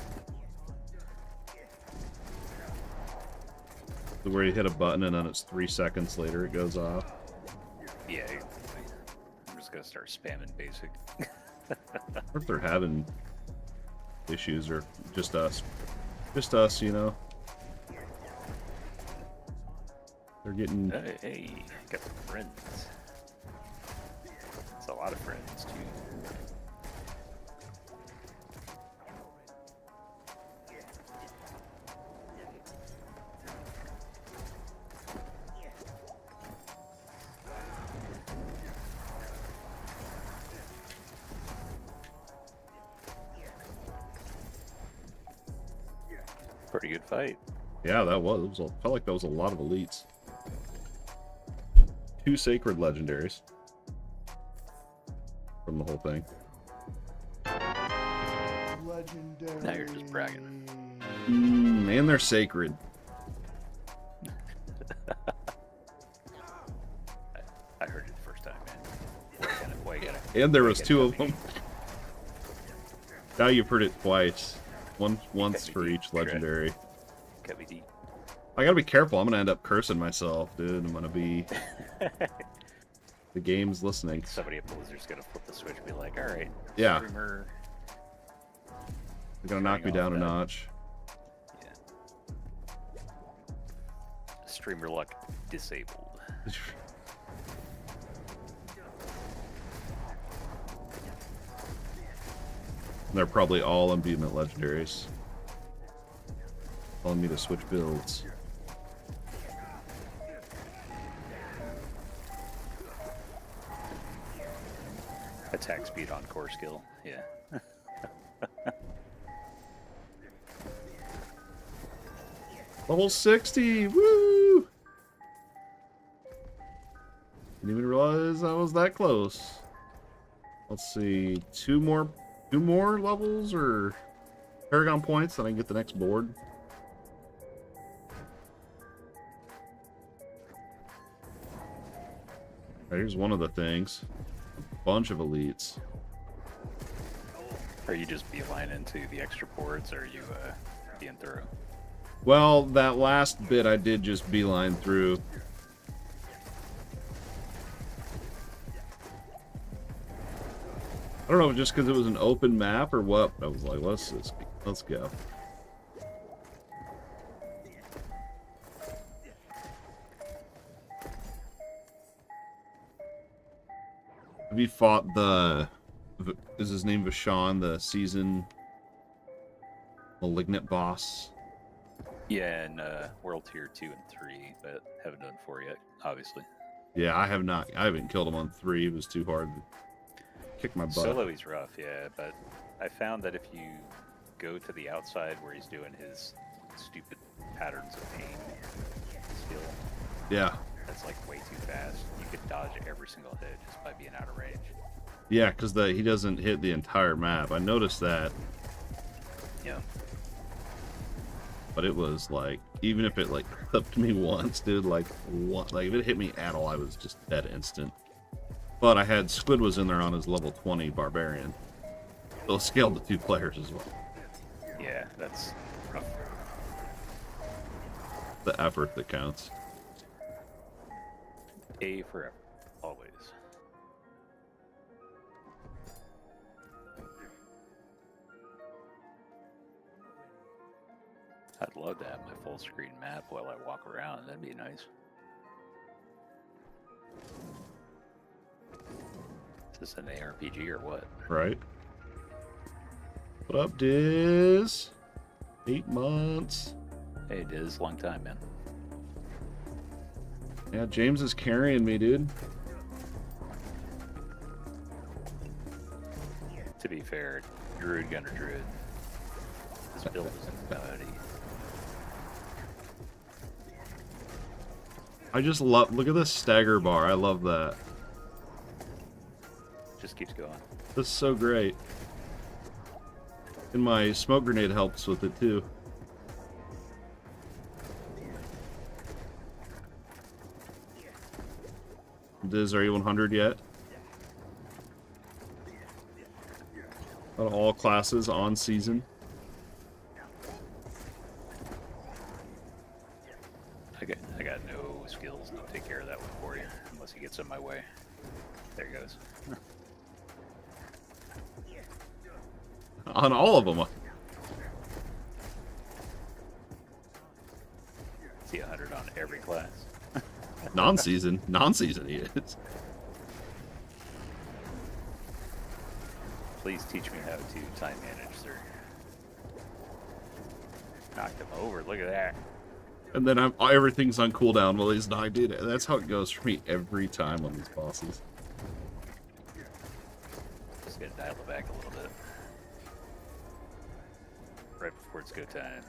Where you hit a button and then it's 3 seconds later it goes off. Yeah, I'm just gonna start spamming basic. Or if they're having issues or just us. Just us, you know. They're getting... Hey, got some friends. It's a lot of friends, too. Pretty good fight. Yeah, that was. It was felt like that was a lot of elites. 2 sacred legendaries from the whole thing. Legendary. Now you're just bragging. And they're sacred. I heard it the first time, man. Why you gotta, And there was 2 of them. Now you've heard it twice. Once for each legendary. Cut me deep. I gotta be careful. I'm gonna end up cursing myself, dude. I'm gonna be... The game's listening. Somebody at Blizzard's gonna flip the switch and be like, alright, Yeah. streamer. They're gonna knock me down a notch. Yeah. Streamer luck disabled. They're probably all unbeatable legendaries. Telling me to switch builds. Attack speed on core skill, yeah. Level 60! Woo! Didn't even realize I was that close. Let's see, two more levels or Paragon points, then I can get the next board. Here's one of the things. A bunch of elites. Are you just beeline into the extra boards, or are you being thorough? Well, that last bit I did just beeline through. I don't know, just because it was an open map or what. I was like, let's go. Have you fought the... Is his name Vashon, the season malignant boss? Yeah, and World Tier 2 and 3, but haven't done 4 yet, obviously. Yeah, I have not. I haven't killed him on 3. It was too hard to kick my butt. Solo, he's rough, yeah, but I found that if you go to the outside where he's doing his stupid patterns of pain skill, Yeah. that's like way too fast. You could dodge every single hit just by being out of range. Yeah, because he doesn't hit the entire map. I noticed that. Yeah. But it was like, even if it like clipped me once, dude, like if it hit me at all, I was just dead instant. But I had Squid was in there on his level 20 barbarian. So it scaled to 2 players as well. Yeah, that's rough. The effort that counts. A forever, always. I'd love to have my full screen map while I walk around. That'd be nice. Is this an ARPG or what? Right. What up, Diz? 8 months. Hey, Diz, long time, man. Yeah, James is carrying me, dude. To be fair, Druid Gunner Druid. This build is nutty. I just love, look at this stagger bar. I love that. Just keeps going. This is so great. And my smoke grenade helps with it too. Diz, are you 100 yet? All classes on season. I got no skills to take care of that one for you, unless he gets in my way. There he goes. On all of them. See 100 on every class. Non-season. Non-season he is. Please teach me how to time manage, sir. Knocked him over. Look at that. And then everything's on cooldown while he's not, dude. That's how it goes for me every time on these bosses. Just gotta dial it back a little bit. Right before it's go time.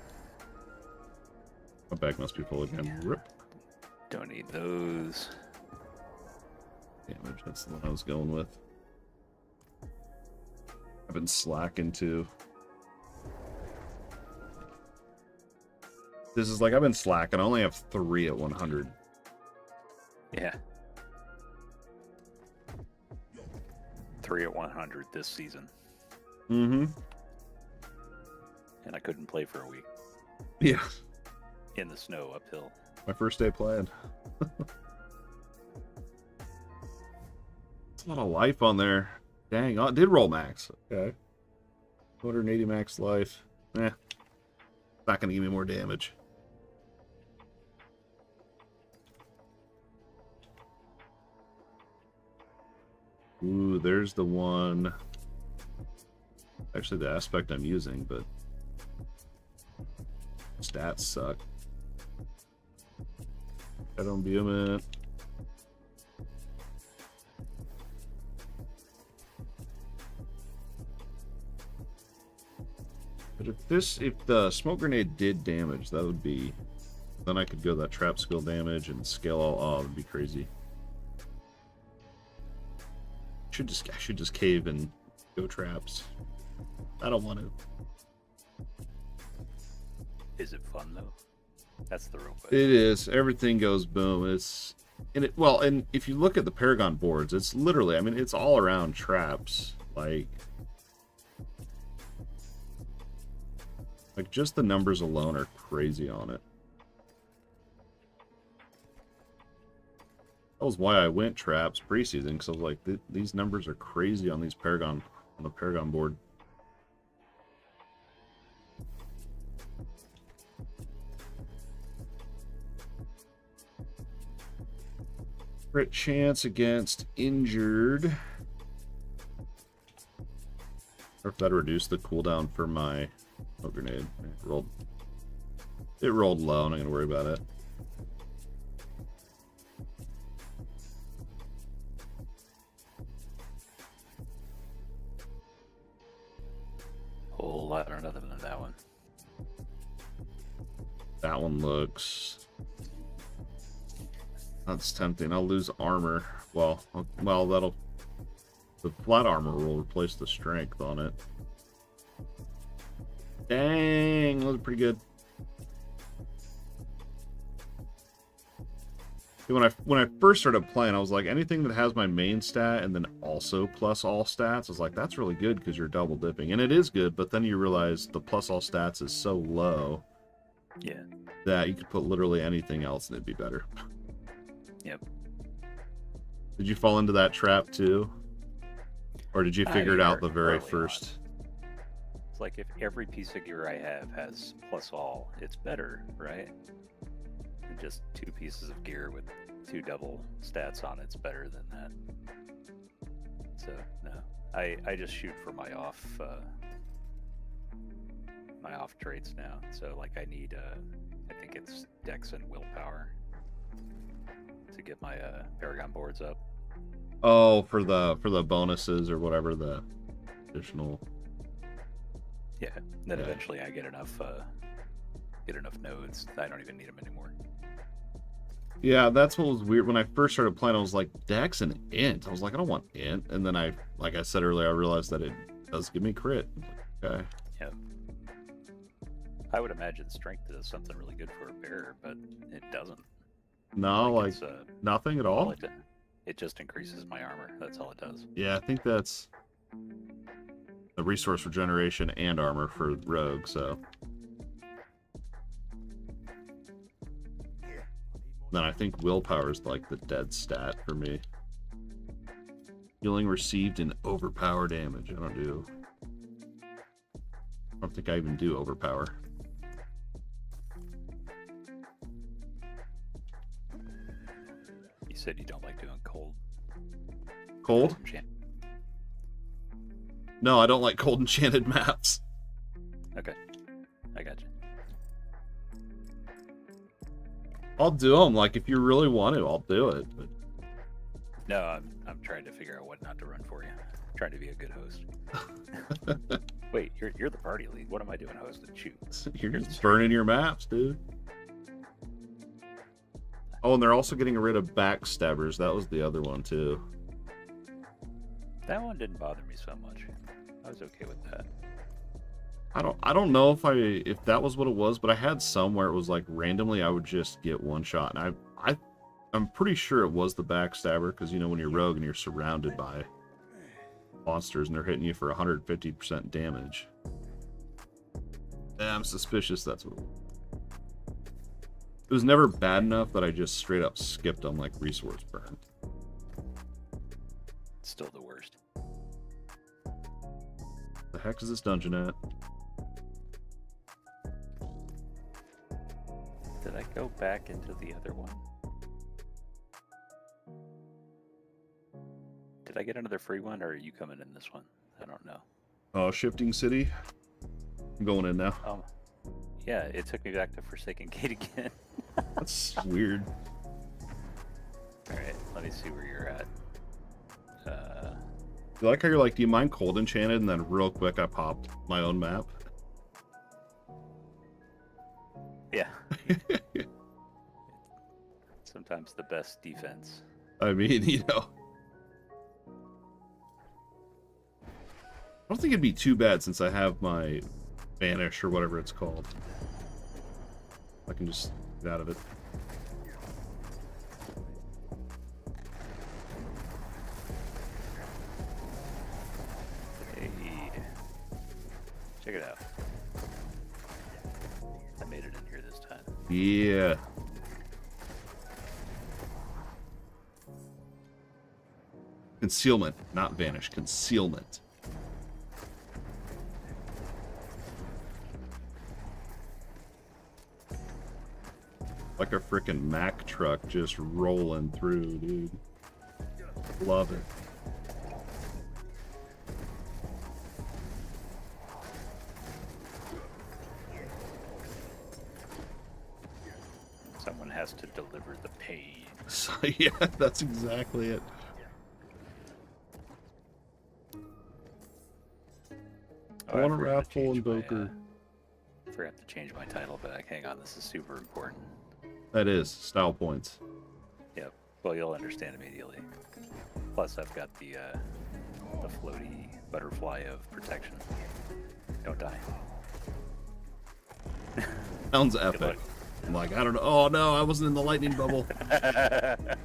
My bag must be full again. Rip. Don't need those. Damage, that's the one I was going with. I've been slacking too. This is like, I've been slacking. I only have 3 at 100. Yeah. 3 at 100 this season. Mm-hmm. And I couldn't play for a week. Yeah. In the snow, uphill. My first day playing. It's a lot of life on there. Dang, it did roll max. Okay. 280 max life. Eh. Not gonna give me more damage. Ooh, there's the one. Actually, the aspect I'm using, but stats suck. I don't view it. But if the smoke grenade did damage, that would be, then I could go that trap skill damage and scale all. Oh, it would be crazy. I should just cave and go traps. I don't want to. Is it fun though? That's the real question. It is. Everything goes boom. And if you look at the Paragon boards, it's literally, I mean, it's all around traps. Like just the numbers alone are crazy on it. That was why I went traps preseason, because I was like, these numbers are crazy on these Paragon, on the Paragon board. Crit chance against injured. Or if that reduced the cooldown for my smoke grenade. It rolled low, I'm not gonna worry about it. Whole lot or nothing than that one. That one looks... That's tempting. I'll lose armor. Well, that'll... The flat armor will replace the strength on it. Dang, that was pretty good. When I first started playing, I was like, anything that has my main stat and then also plus all stats, I was like, that's really good because you're double dipping. And it is good, but then you realize the plus all stats is so low that you could put literally anything else and it'd be better. Yep. Did you fall into that trap too? Or did you figure it out the very first? It's like if every piece of gear I have has plus all, it's better, right? And just 2 pieces of gear with 2 double stats on it's better than that. So no, I just shoot for my off traits now. So like I need I think it's Dex and Willpower to get my Paragon boards up. Oh, for the bonuses or whatever, the additional. Yeah. Then eventually I get enough nodes. I don't even need them anymore. Yeah, that's what was weird. When I first started playing, I was like, Dex and Int. I was like, I don't want Int. And then like I said earlier, I realized that it does give me crit. Okay. Yeah. I would imagine Strength does something really good for a bear, but it doesn't. No, like nothing at all. It just increases my armor. That's all it does. Yeah, I think that's the resource regeneration and armor for Rogue, so. Then I think willpower is like the dead stat for me. Healing received in overpower damage. I don't think I even do overpower. You said you don't like doing cold. Cold? No, I don't like cold enchanted maps. Okay, I got you. I'll do them. Like if you really want to, I'll do it. But... No, I'm trying to figure out what not to run for you. I'm trying to be a good host. Wait, you're the party lead. What am I doing hosting? Shoot. You're just burning your maps, dude. Oh, and they're also getting rid of backstabbers. That was the other one too. That one didn't bother me so much. I was okay with that. I don't know if that was what it was, but I had some where it was like randomly I would just get one shot, and I'm pretty sure it was the backstabber, because you know when you're rogue and you're surrounded by monsters and they're hitting you for 150% damage. Yeah, I'm suspicious that's what it was. It was never bad enough that I just straight up skipped them like resource burn. Still the worst. The heck is this dungeon at? Did I go back into the other one? Did I get another free one, or are you coming in this one? I don't know. Oh, Shifting City? I'm going in now. Yeah, it took me back to Forsaken Gate again. That's weird. Alright, let me see where you're at. You like how you're like, do you mind cold enchanted? And then real quick I popped my own map. Yeah. Sometimes the best defense. I mean, you know. I don't think it'd be too bad since I have my Vanish or whatever it's called. I can just get out of it. Hey. Check it out. I made it in here this time. Yeah. Concealment, not Vanish. Concealment. Like a freaking Mack truck just rolling through, dude. Love it. Someone has to deliver the pain. So, yeah, that's exactly it. I want a Wrathful Invoker. Forgot to change my title back. Hang on, this is super important. That is style points. Yep. Well, you'll understand immediately. Plus, I've got the floaty butterfly of protection. Don't die. Sounds epic. I'm like, I don't know. Oh no, I wasn't in the lightning bubble.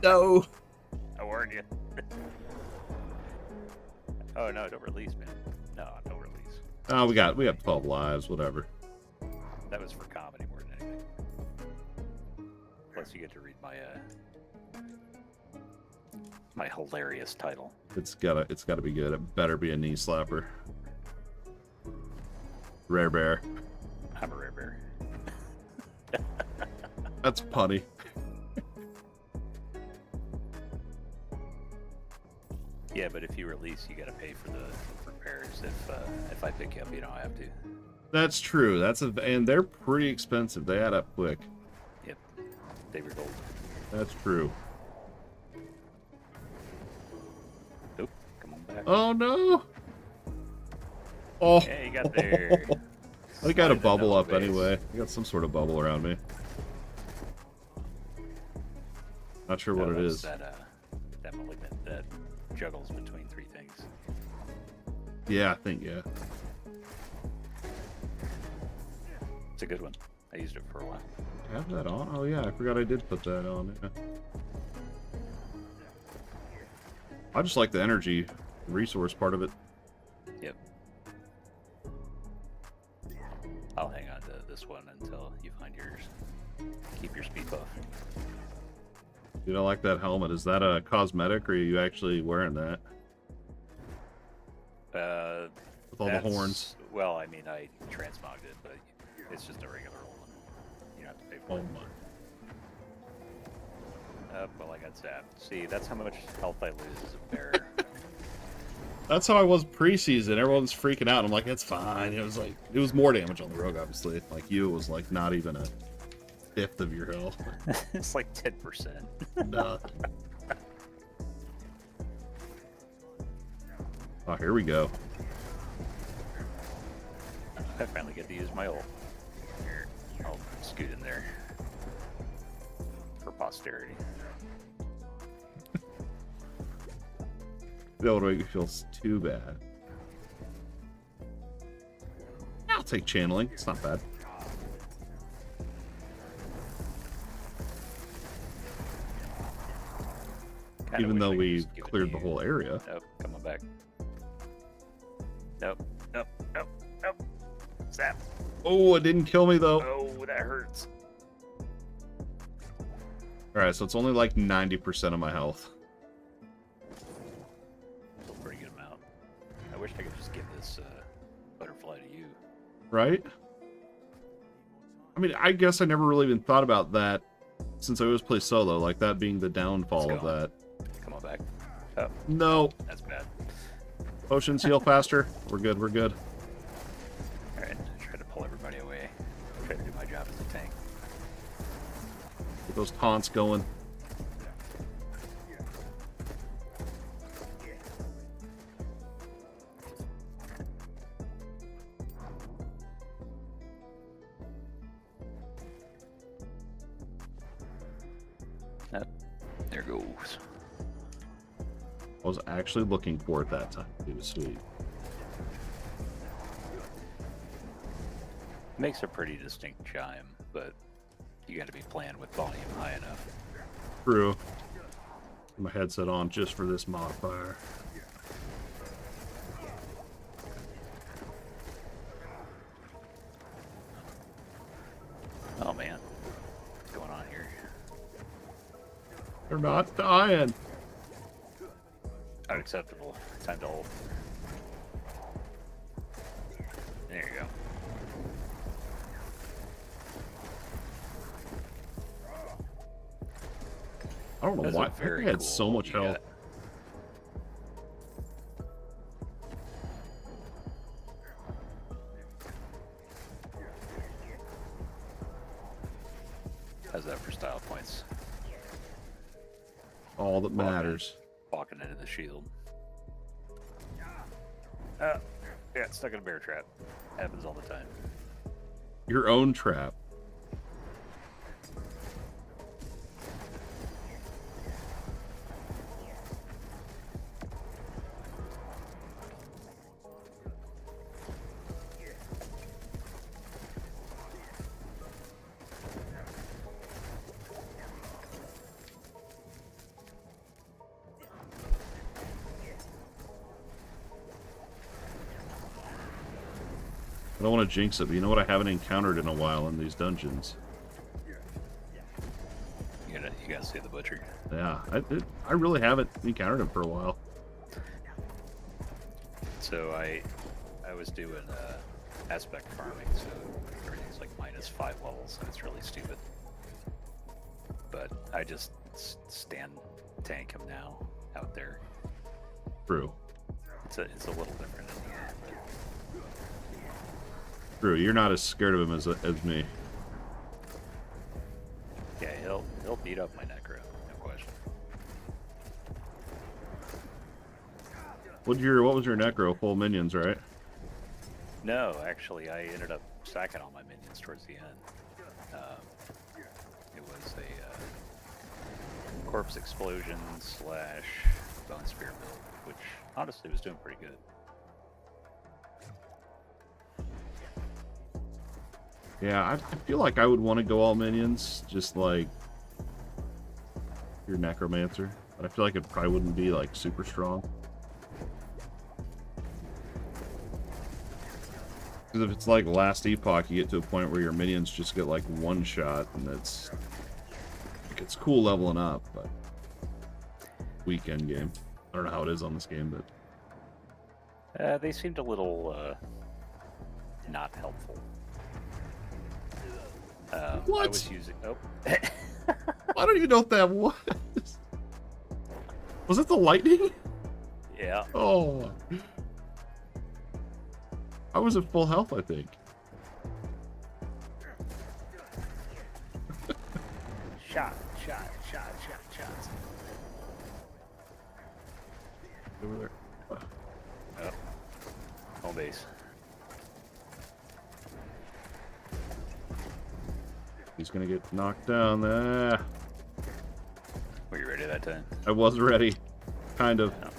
No. I warned you. Oh no, don't release, man. No, don't release. Oh, we have 12 lives, whatever. That was for comedy more than anything. Plus, you get to read my my hilarious title. It's gotta be good. It better be a knee slapper. Rare bear. I'm a rare bear. That's punny. Yeah, but if you release, you gotta pay for the repairs. If I pick you up, you don't have to. That's true. And they're pretty expensive. They add up quick. Yep, they were gold. That's true. Nope, come on back. Oh no! Oh, yeah, you got there. I got a bubble up anyway. I got some sort of bubble around me. Not sure what it is. That malignant that juggles between three things. Yeah, I think, yeah. It's a good one. I used it for a while. Have that on? Oh yeah, I forgot I did put that on. Yeah. I just like the energy resource part of it. Yep. I'll hang on to this one until you find yours. Keep your speed buff. Dude, I like that helmet. Is that a cosmetic, or are you actually wearing that? With all the horns. Well, I mean, I transmogged it, but it's just a regular one. You don't have to pay for it. Well, I got zapped. See, that's how much health I lose as a bear. That's how I was preseason. Everyone's freaking out. I'm like, it's fine. It was more damage on the rogue, obviously. Like you, it was like not even a fifth of your health. It's like 10%. Nah. Oh, here we go. I finally get to use my ult. Here, I'll scoot in there for posterity. That would make me feel too bad. I'll take channeling. It's not bad. Even though we cleared the whole area. Nope, come on back. Nope, nope, nope, nope. Zap. Oh, it didn't kill me though. Oh, that hurts. Alright, so it's only like 90% of my health. That's a pretty good amount. I wish I could just give this butterfly to you. Right? I mean, I guess I never really even thought about that since I always play solo, like that being the downfall of that. Come on back. Oh. No. That's bad. Potions heal faster. We're good, we're good. Alright, try to pull everybody away. Try to do my job as a tank. Get those taunts going. There goes. I was actually looking for it that time. It was sweet. Makes a pretty distinct chime, but you gotta be playing with volume high enough. True. My headset on just for this modifier. Oh man. What's going on here? They're not dying. Unacceptable. Time to ult. There you go. I don't know why. I had so much health. How's that for style points. All that matters. Walking into the shield. Yeah, stuck in a bear trap. Happens all the time. Your own trap. I don't want to jinx it, but you know what I haven't encountered in a while in these dungeons? You gotta see the butcher. Yeah, I really haven't encountered him for a while. So I was doing aspect farming, so everything's like -5 levels, and it's really stupid. But I just stand tank him now out there. True. It's a little different in here. True. You're not as scared of him as me. Yeah, he'll beat up my necro, no question. What was your necro? Full minions, right? No, actually, I ended up stacking all my minions towards the end. It was a corpse explosion / bone spear build, which honestly was doing pretty good. Yeah, I feel like I would want to go all minions, just like your necromancer. But I feel like it probably wouldn't be like super strong. Because if it's like last epoch, you get to a point where your minions just get like one shot, and it's cool leveling up, but weekend game. I don't know how it is on this game, but They seemed a little not helpful. What? I was using. Oh. I don't even know what that was. Was it the lightning? Yeah. Oh. I was at full health, I think. Shots. Over there. Oh. Home base. He's gonna get knocked down there. Were you ready that time? I was ready. Kind of. No.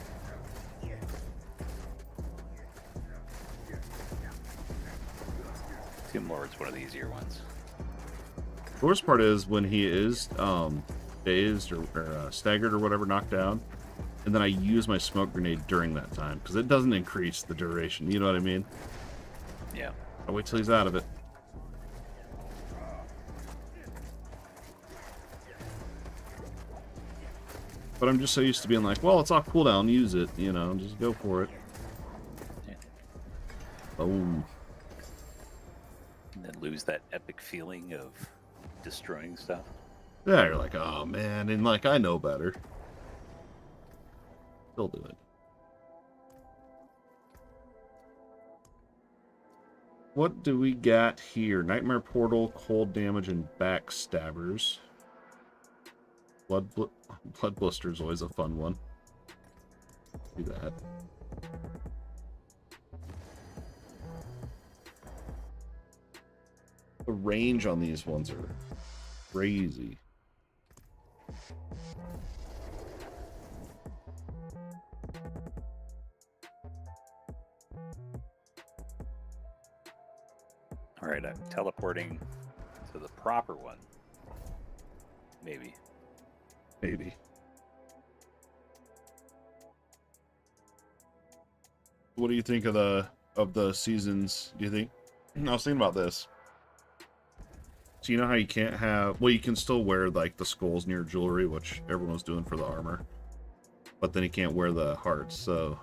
Tomb Lord's one of the easier ones. The worst part is when he is dazed or staggered or whatever, knocked down, and then I use my smoke grenade during that time, because it doesn't increase the duration, you know what I mean? Yeah. I'll wait till he's out of it. But I'm just so used to being like, well, it's off cooldown, use it, you know, just go for it. Yeah. Boom. And then lose that epic feeling of destroying stuff. Yeah, you're like, oh man, and like, I know better. Still do it. What do we got here? Nightmare Portal, cold damage, and backstabbers. Blood Blister is always a fun one. Do that. The range on these ones are crazy. All right, I'm teleporting to the proper one. Maybe. Maybe. What do you think of the seasons? Do you think? I was thinking about this. So you know how you can't have, well, you can still wear like the skulls in your jewelry, which everyone was doing for the armor, but then you can't wear the hearts. So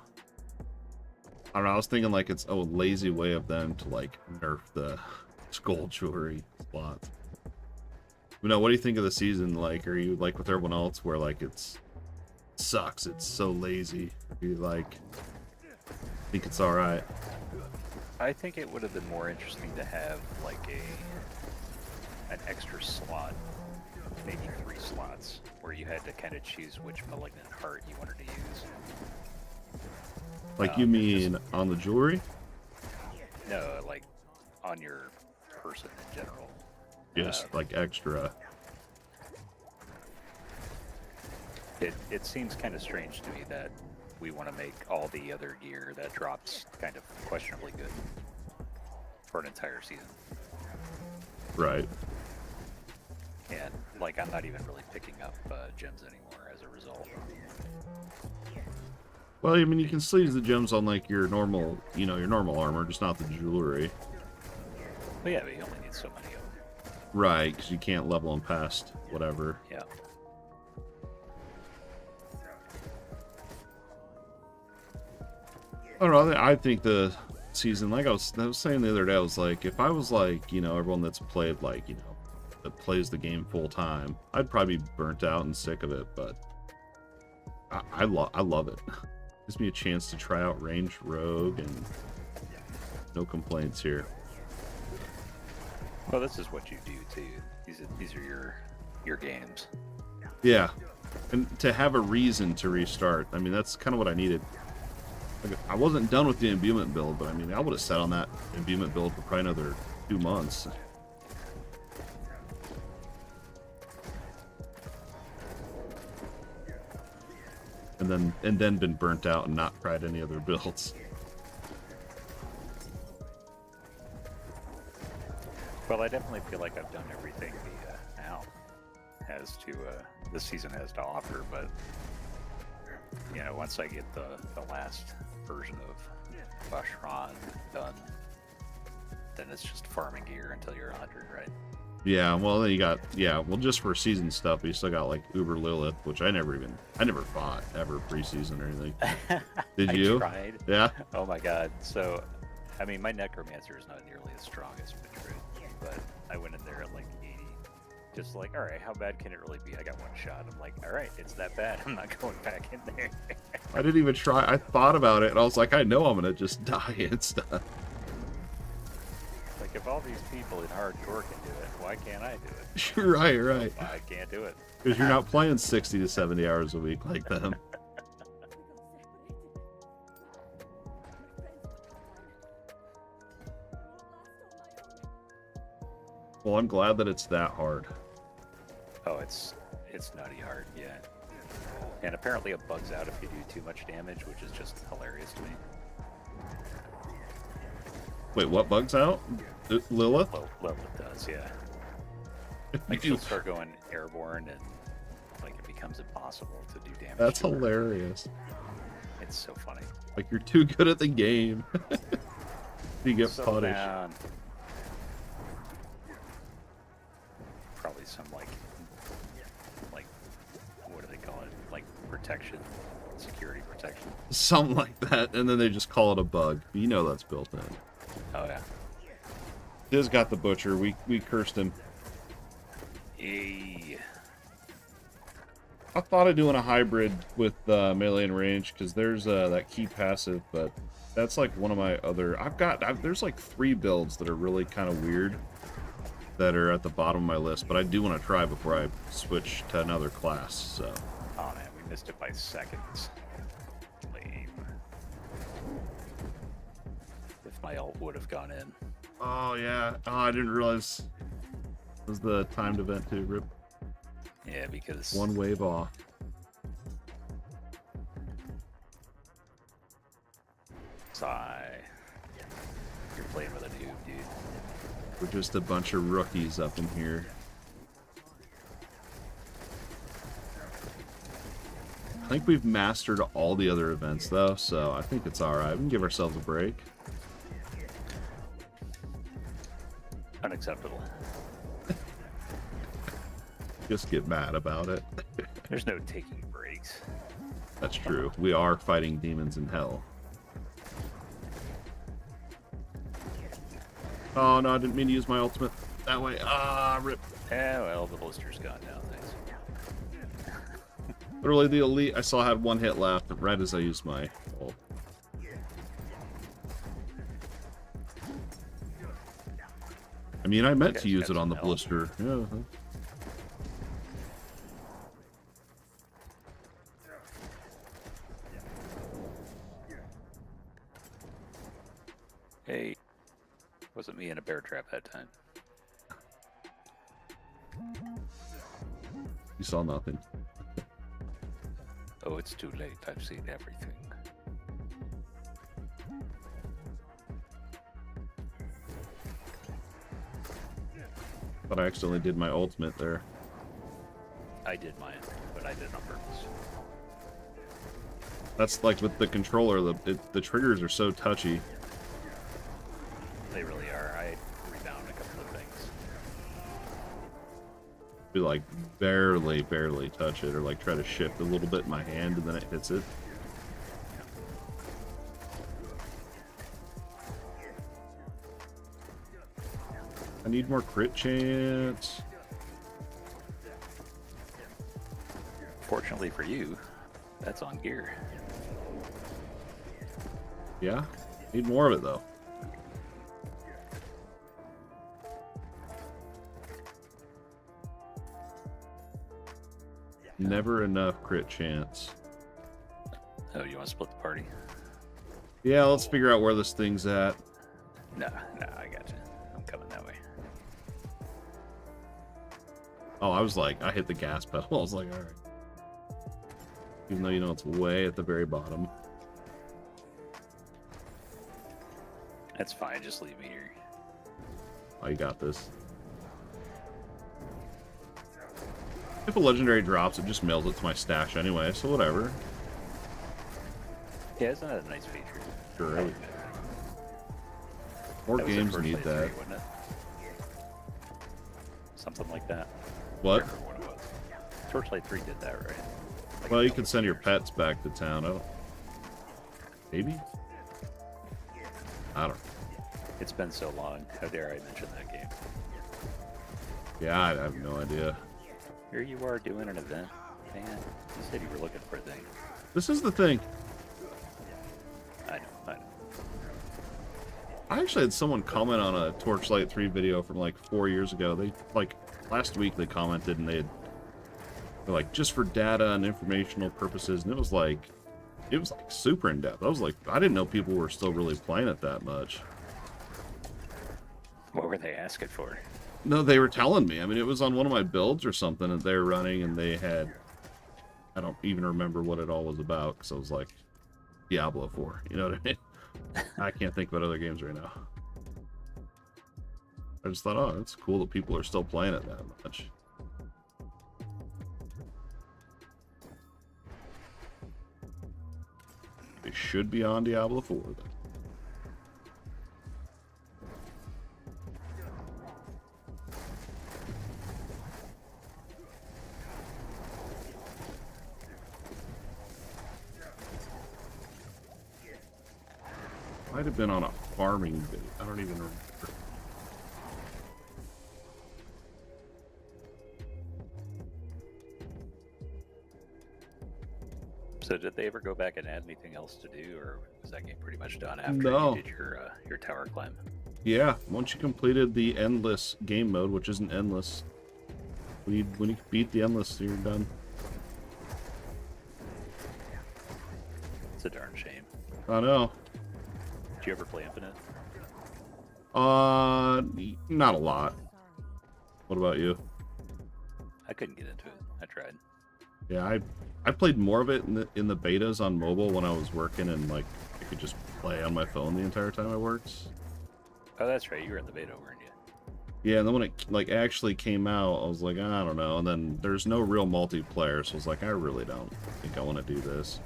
I don't know. I was thinking like it's a lazy way of them to like nerf the skull jewelry slots. But no, what do you think of the season? Like, are you like with everyone else where like it sucks? It's so lazy. Are you like think it's all right? I think it would have been more interesting to have like an extra slot maybe 3 slots where you had to kind of choose which malignant heart you wanted to use. Like you mean on the jewelry? No, like on your person in general. Yes, like extra. It seems kind of strange to me that we want to make all the other gear that drops kind of questionably good for an entire season. Right. And like I'm not even really picking up gems anymore as a result. Well, I mean, you can still use the gems on like your normal, you know, your normal armor, just not the jewelry. But yeah, but you only need so many of them. Right, because you can't level them past whatever. Yeah. I don't know. I think the season, like I was saying the other day, I was like, if I was like, you know, everyone that's played like, you know, that plays the game full time, I'd probably be burnt out and sick of it. But I love it. Gives me a chance to try out ranged rogue, and no complaints here. Well, this is what you do too. These are your games. Yeah, and to have a reason to restart. I mean, that's kind of what I needed. Like, I wasn't done with the imbuement build, but I mean, I would have sat on that imbuement build for probably another 2 months. And then been burnt out and not tried any other builds. Well, I definitely feel like I've done everything the now has to this season has to offer, but you know, once I get the last version of Vashran done, then it's just farming gear until you're 100, right? Yeah, well then you got, yeah, well just for season stuff, you still got like Uber Lilith, which I never fought ever preseason or anything. Did you? I tried. Yeah. Oh my god. So, I mean, my Necromancer is not nearly as strong as Madrid, but I went in there at like 80. Just like, alright, how bad can it really be? I got 1 shot. I'm like, alright, it's that bad. I'm not going back in there. I didn't even try. I thought about it, and I was like, I know I'm gonna just die and stuff. Like, if all these people in hardcore can do it, why can't I do it? You're right, right. I can't do it. Because you're not playing 60 to 70 hours a week like them. Well, I'm glad that it's that hard. Oh, it's nutty hard, yeah. And apparently it bugs out if you do too much damage, which is just hilarious to me. Wait, what bugs out? Lilith? Lilith does, yeah. Like she'll start going airborne and like it becomes impossible to do damage. That's hilarious. It's so funny. Like you're too good at the game. You get So punished. down. Probably some like what do they call it? Like protection, security protection. Something like that, and then they just call it a bug. You know that's built in. Oh yeah. Diz got the butcher. We cursed him. Yay. I thought of doing a hybrid with melee and range because there's that key passive, but that's like one of my other. There's like 3 builds that are really kind of weird that are at the bottom of my list, but I do want to try before I switch to another class. So. Oh man, we missed it by seconds. Lame. If my ult would have gone in. Oh yeah. Oh, I didn't realize it was the timed event too. Rip. Yeah, because 1 wave off. Sigh. You're playing with a noob, dude. We're just a bunch of rookies up in here. I think we've mastered all the other events though, so I think it's alright. We can give ourselves a break. Unacceptable. Just get mad about it. There's no taking breaks. That's true. We are fighting demons in hell. Oh no, I didn't mean to use my ultimate that way. Ah, rip. Yeah, well, the blister's gone now, thanks. Literally the elite I saw had 1 hit left right as I used my ult. I mean, I meant to use it on the blister. Yeah. Hey, wasn't me in a bear trap that time. You saw nothing. Oh, it's too late. I've seen everything. But I accidentally did my ultimate there. I did mine, but I did it on purpose. That's like with the controller, the triggers are so touchy. They really are. I rebound a couple of things. Be like barely touch it, or like try to shift a little bit in my hand and then it hits it. I need more crit chance. Fortunately for you, that's on gear. Yeah, need more of it though. Never enough crit chance. Oh, you want to split the party? Yeah, let's figure out where this thing's at. No, I got you. I'm coming that way. Oh, I was like, I hit the gas pedal. I was like, all right. Even though you know it's way at the very bottom. That's fine. Just leave me here. Oh, you got this. If a legendary drops, it just mails it to my stash anyway, so whatever. Yeah, isn't that a nice feature? Sure. More games need that. Wouldn't it? Something like that. What? I can't remember what it was. Torchlight 3 did that, right? Like Well, you can send your pets back to town. I don't... Maybe? I don't know. It's been so long. How dare I mention that game? Yeah, I have no idea. Here you are doing an event. Man, you said you were looking for a thing. This is the thing. I know. I actually had someone comment on a Torchlight 3 video from like 4 years ago. They, like, last week they commented and they're like, just for data and informational purposes, and it was like super in depth. I was like, I didn't know people were still really playing it that much. What were they asking for? No, they were telling me. I mean, it was on one of my builds or something that they were running, and they had, I don't even remember what it all was about, because I was like, Diablo 4, you know what I mean? I can't think about other games right now. I just thought, oh, it's cool that people are still playing it that much. They should be on Diablo 4 then. Might have been on a farming video. I don't even remember. So did they ever go back and add anything else to do, or was that game pretty much done after No. you did your tower climb? Yeah, once you completed the endless game mode, which isn't endless, when you beat the endless, you're done. It's a darn shame. I know. Did you ever play Infinite? Not a lot. What about you? I couldn't get into it. I tried. Yeah, I played more of it in the betas on mobile when I was working, and like I could just play on my phone the entire time I worked. Oh, that's right. You were in the beta, weren't you? Yeah, and then when it like actually came out, I was like, I don't know. And then there's no real multiplayer, so I was like, I really don't think I want to do this.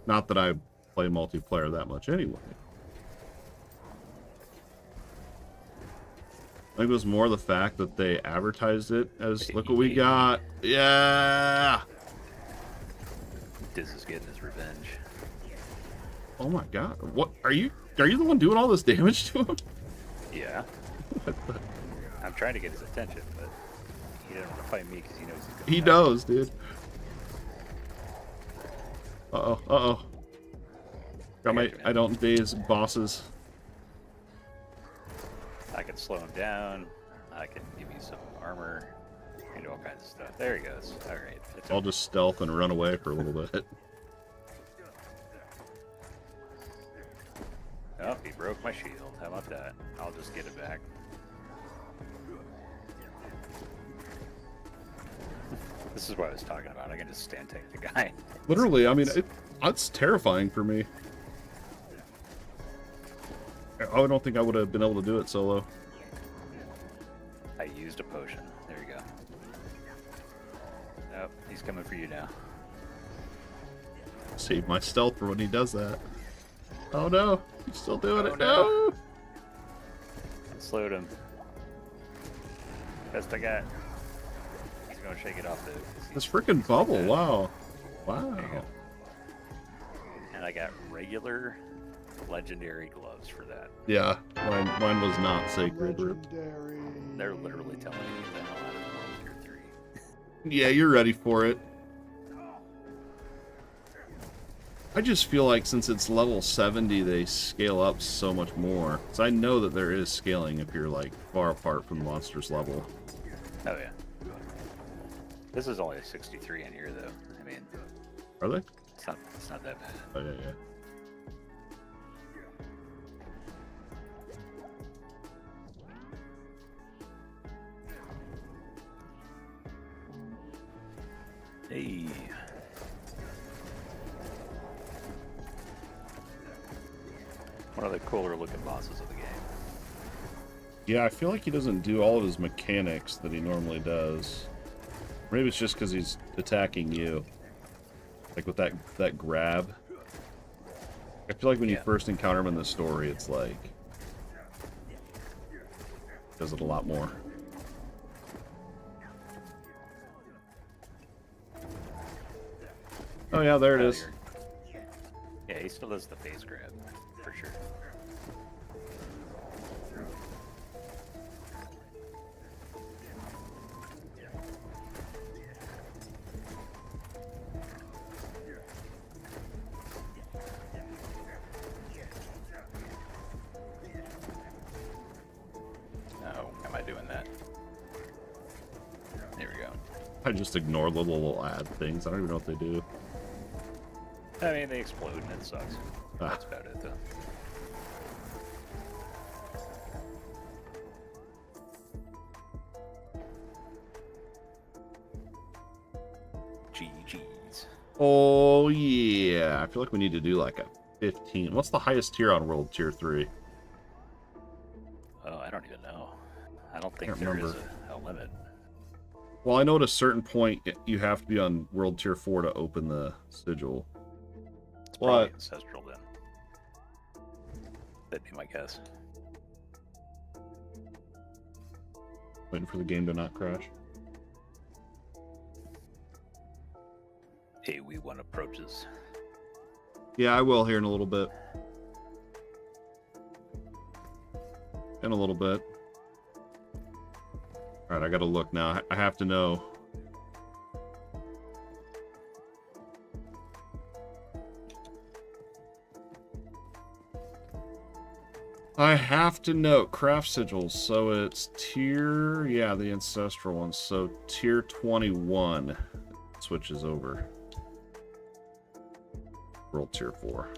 Not that I play multiplayer that much anyway. I think it was more the fact that they advertised it as, look what we got. Yeah! Diz is getting his revenge. Oh my god. What? Are you the one doing all this damage to him? Yeah. I'm trying to get his attention, but he doesn't want to fight me because he knows he's going to He knows, dude. Uh-oh, uh-oh. Got my, I don't daze bosses. I can slow him down. I can give you some armor. I can do all kinds of stuff. There he goes. All right. I'll just stealth and run away for a little bit. Oh, he broke my shield. How about that? I'll just get it back. This is what I was talking about. I can just stand tank the guy. Literally, I mean, it's terrifying for me. I don't think I would have been able to do it solo. I used a potion. There you go. Oh, he's coming for you now. Save my stealth for when he does that. Oh no, he's still doing it. No. No! I slowed him. Best I got. He's gonna shake it off though. This freaking bubble, wow. Wow. There you go. And I got regular legendary gloves for that. Yeah, mine was not sacred. They're literally telling me that I'm out of World Tier 3. Yeah, you're ready for it. I just feel like since it's level 70, they scale up so much more. So I know that there is scaling if you're like far apart from the monster's level. Oh yeah. This is only a 63 in here though. I mean, Are they? it's not that bad. Oh yeah, yeah. Hey. One of the cooler looking bosses of the game. Yeah, I feel like he doesn't do all of his mechanics that he normally does. Maybe it's just because he's attacking you. Like with that grab. I feel like when you first encounter him in the story, it's like... does it a lot more. Oh yeah, there it is. Yeah, he still does the face grab, for sure. No, am I doing that? There we go. I just ignore the little ad things. I don't even know what they do. I mean, they explode and it sucks. Ah. That's about it, though. GG's. Oh yeah, I feel like we need to do like a 15. What's the highest tier on World Tier 3? Oh, I don't even know. I don't think Can't there is remember. a limit. Well, I know at a certain point you have to be on World Tier 4 to open the sigil. It's probably What? ancestral then. That'd be my guess. Waiting for the game to not crash. Hey, we want approaches. Yeah, I will here in a little bit. In a little bit. Alright, I gotta look now. I have to know. I have to know craft sigils. So it's tier, yeah, the ancestral one. So tier 21 switches over. World tier 4.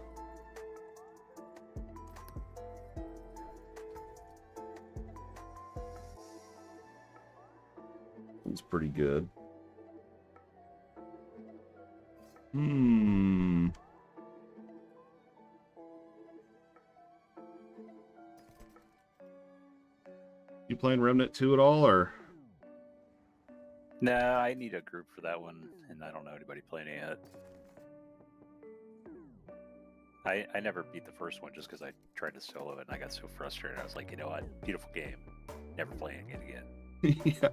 It's pretty good. Hmm. You playing Remnant 2 at all, or? No, I need a group for that one, and I don't know anybody playing it yet. I never beat the first one just because I tried to solo it and I got so frustrated. I was like, you know what? Beautiful game. Never playing it again. Yeah.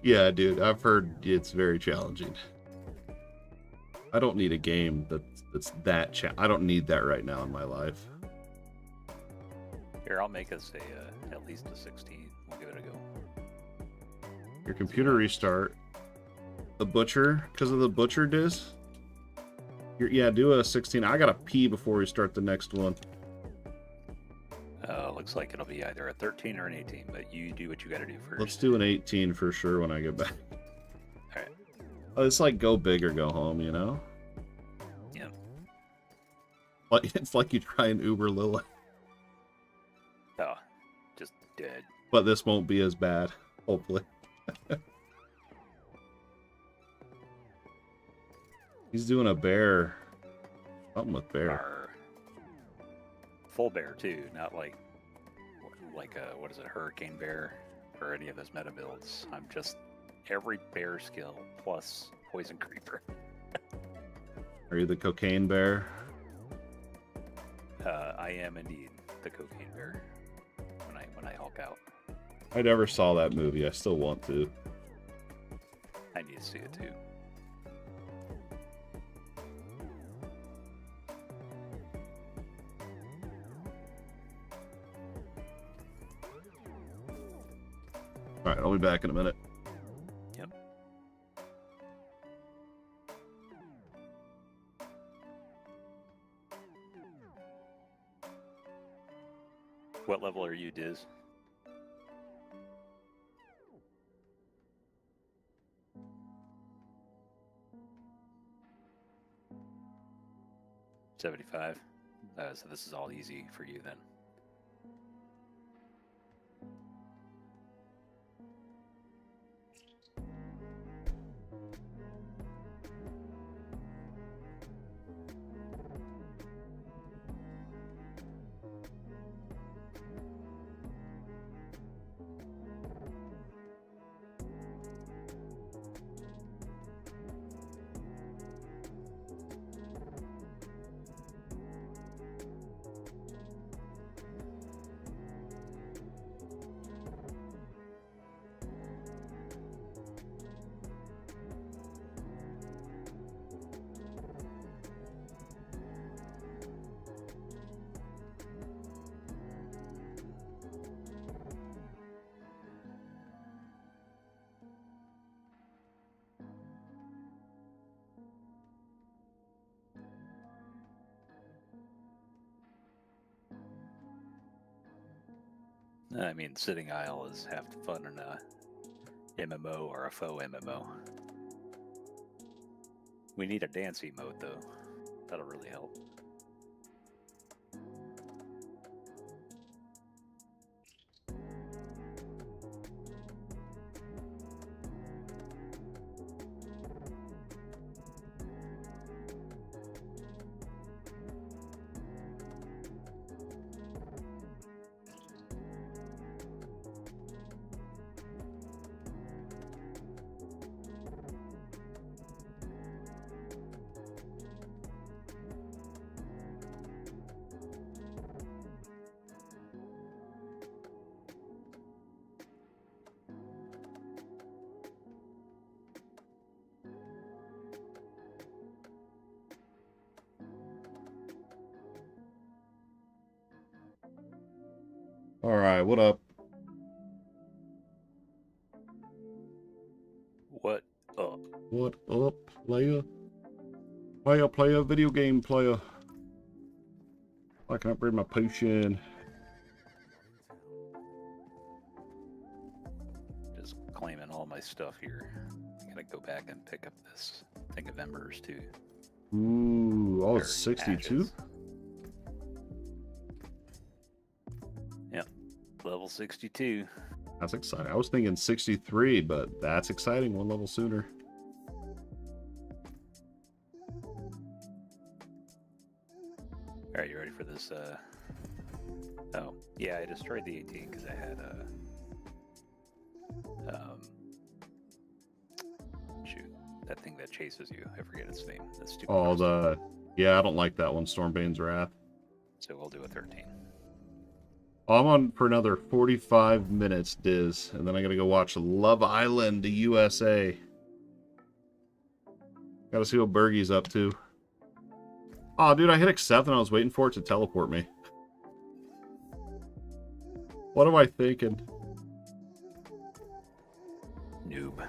Yeah, dude. I've heard it's very challenging. I don't need a game that's that I don't need that right now in my life. Here, I'll make us a at least a 16. We'll give it a go. Your computer restart. The butcher, because of the butcher disk. Yeah, do a 16. I gotta pee before we start the next one. Looks like it'll be either a 13 or an 18, but you do what you gotta do first. Let's do an 18 for sure when I get back. Alright. It's like go big or go home, you know? Yeah. Like it's like you try and Uber Lily. Oh, just dead. But this won't be as bad, hopefully. He's doing a bear. Something with bear. Our full bear too, not like a, what is it, hurricane bear or any of those meta builds. I'm just every bear skill plus poison creeper. Are you the cocaine bear? I am indeed the cocaine bear when I Hulk out. I never saw that movie. I still want to. I need to see it too. All right, I'll be back in a minute. Yep. What level are you, Diz? $75. So this is all easy for you then. I mean, sitting idle is half the fun in a MMO or a faux MMO. We need a dance emote though. That'll really help. All right, what up? What up? What up, player? Player, video game player. I can't bring my potion. Just claiming all my stuff here. I gotta go back and pick up this thing of embers too. Ooh, oh, it's Or 62? ashes. Yep, level 62. That's exciting. I was thinking 63, but that's exciting. One level sooner. All right, you ready for this? Oh, yeah, I destroyed the 18 because I had shoot, that thing that chases you. I forget its name. That's stupid. Oh, yeah, I don't like that one. Stormbane's Wrath. So we'll do a 13. Oh, I'm on for another 45 minutes, Diz, and then I gotta go watch Love Island, the USA. Gotta see what Bergie's up to. Oh, dude, I hit accept and I was waiting for it to teleport me. What am I thinking? Noob.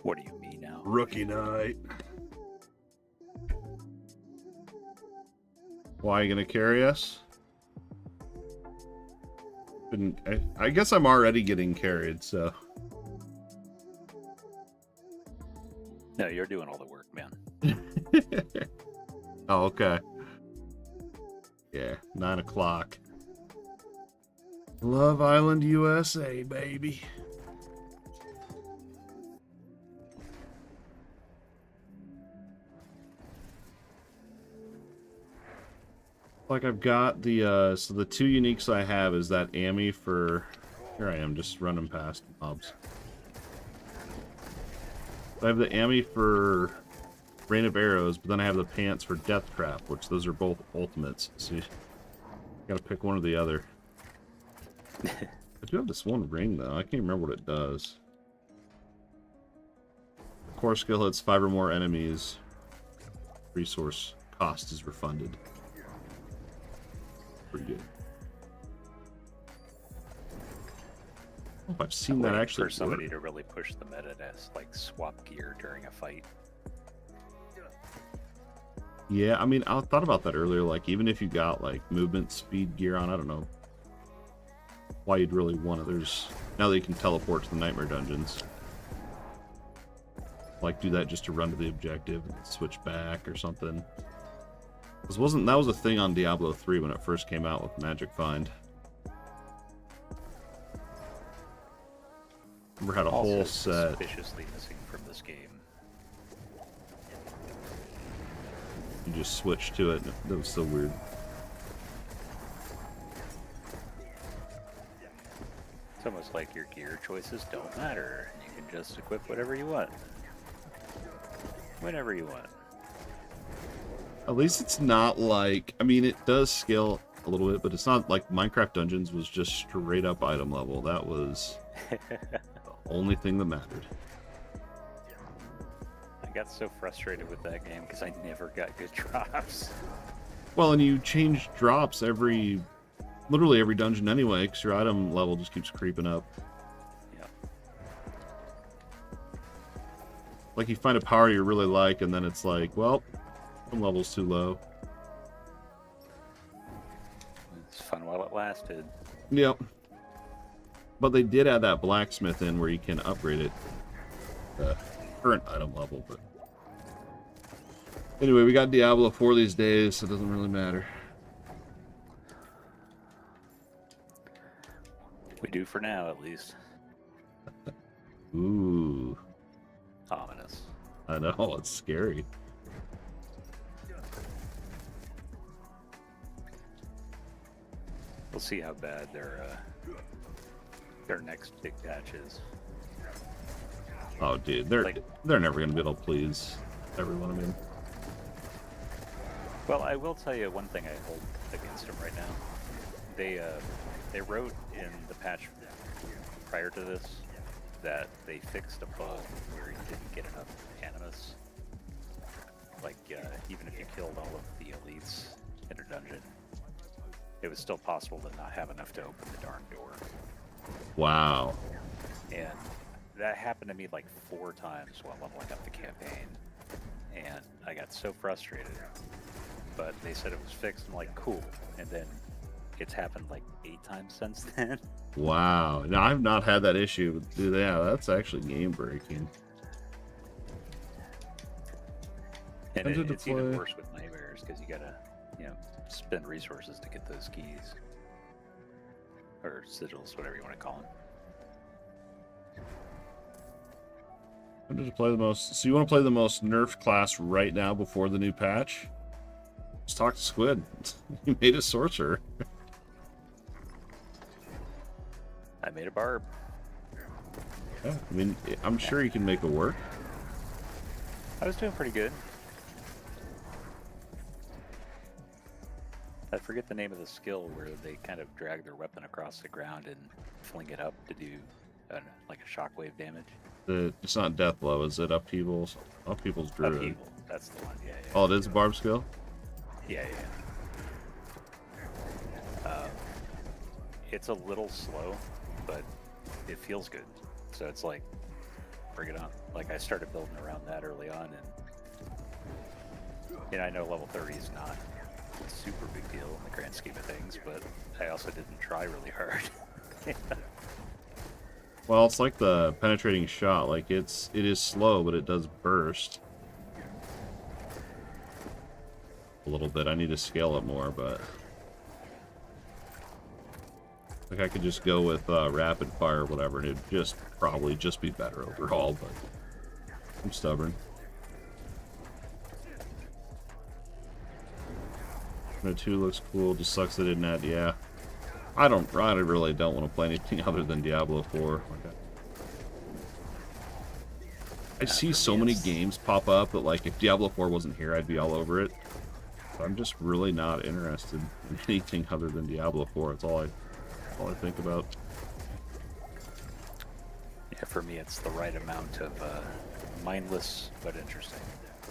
What do you mean now? Rookie night. Why are you gonna carry us? I guess I'm already getting carried, so. No, you're doing all the work, man. Oh, okay. Yeah, 9 o'clock. Love Island, USA, baby. Like I've got the so the two uniques I have is that AMI for, here I am just running past mobs. I have the AMI for Rain of Arrows, but then I have the pants for Death Trap, which those are both ultimates. So you gotta pick one or the other. I do have this one ring though. I can't remember what it does. Core skill hits 5 or more enemies. Resource cost is refunded. Pretty good. I don't know if I've seen that actually for somebody to really push the meta to like swap gear during a fight. Yeah, I mean, I thought about that earlier. Like, even if you got like movement speed gear on, I don't know why you'd really want it. There's now that you can teleport to the nightmare dungeons. Like, do that just to run to the objective and switch back or something. Because that was a thing on Diablo 3 when it first came out with Magic Find. Remember had a whole set. Suspiciously missing from this game. You just switch to it. That was so weird. It's almost like your gear choices don't matter. You can just equip whatever you want. Whenever you want. At least it's not like, I mean, it does scale a little bit, but it's not like Minecraft Dungeons was just straight up item level. That was the only thing that mattered. I got so frustrated with that game because I never got good drops. Well, and you change drops literally every dungeon anyway, because your item level just keeps creeping up. Yeah. Like you find a power you really like, and then it's like, well, the level's too low. It's fun while it lasted. Yep. But they did add that blacksmith in where you can upgrade it the current item level. But anyway, we got Diablo 4 these days, so it doesn't really matter. We do for now, at least. Ooh. Ominous. I know, it's scary. We'll see how bad their next big patch is. Oh, dude, they're never gonna be able to please everyone. I mean, well, I will tell you one thing I hold against them right now. They wrote in the patch prior to this that they fixed a bug where you didn't get enough animus. Like even if you killed all of the elites in a dungeon, it was still possible to not have enough to open the darn door. wow. And that happened to me like 4 times while leveling up the campaign. And I got so frustrated. But they said it was fixed. I'm like, cool. And then it's happened like 8 times since then. Wow. Now, I've not had that issue. Dude, yeah, that's actually game breaking. And it's even worse with nightmares because you gotta, spend resources to get those keys. Or sigils, whatever you want to call them. When did you play the most? So you want to play the most nerfed class right now before the new patch? Just talk to Squid. He made a sorcerer. I made a barb. Yeah, I mean, I'm sure you can make it work. I was doing pretty good. I forget the name of the skill where they kind of drag their weapon across the ground and fling it up to do like a shockwave damage. It's not death blow, is it? Upheavals? Upheavals druid. Upheaval, that's the one. Yeah. Oh, it is a barb skill? Yeah. It's a little slow, but it feels good. So it's like, bring it on. Like I started building around that early on, and I know level 30 is not a super big deal in the grand scheme of things, but I also didn't try really hard. Well, it's like the penetrating shot. Like it is slow, but it does burst a little bit. I need to scale it more, but Like I could just go with rapid fire or whatever, and it'd just probably just be better overall, but I'm stubborn. M.2 looks cool, just sucks they didn't add, yeah. I really don't want to play anything other than Diablo 4. I see so many games pop up that, like, if Diablo 4 wasn't here, I'd be all over it. But I'm just really not interested in anything other than Diablo 4. That's all I think about. Yeah, for me, it's the right amount of mindless but interesting.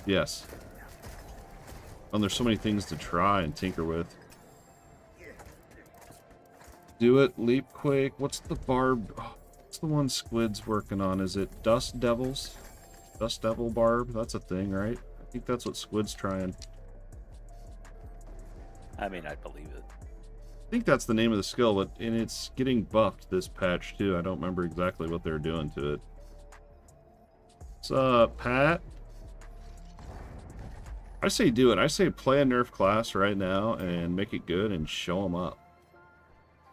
Yes. And there's so many things to try and tinker with. Do it, Leapquake. What's the barb? Oh, what's the one Squid's working on? Is it Dust Devils? Dust Devil Barb? That's a thing, right? I think that's what Squid's trying. I mean, I believe it. I think that's the name of the skill, and it's getting buffed this patch too. I don't remember exactly what they're doing to it. What's up, Pat? I say do it. I say play a nerf class right now and make it good and show them up.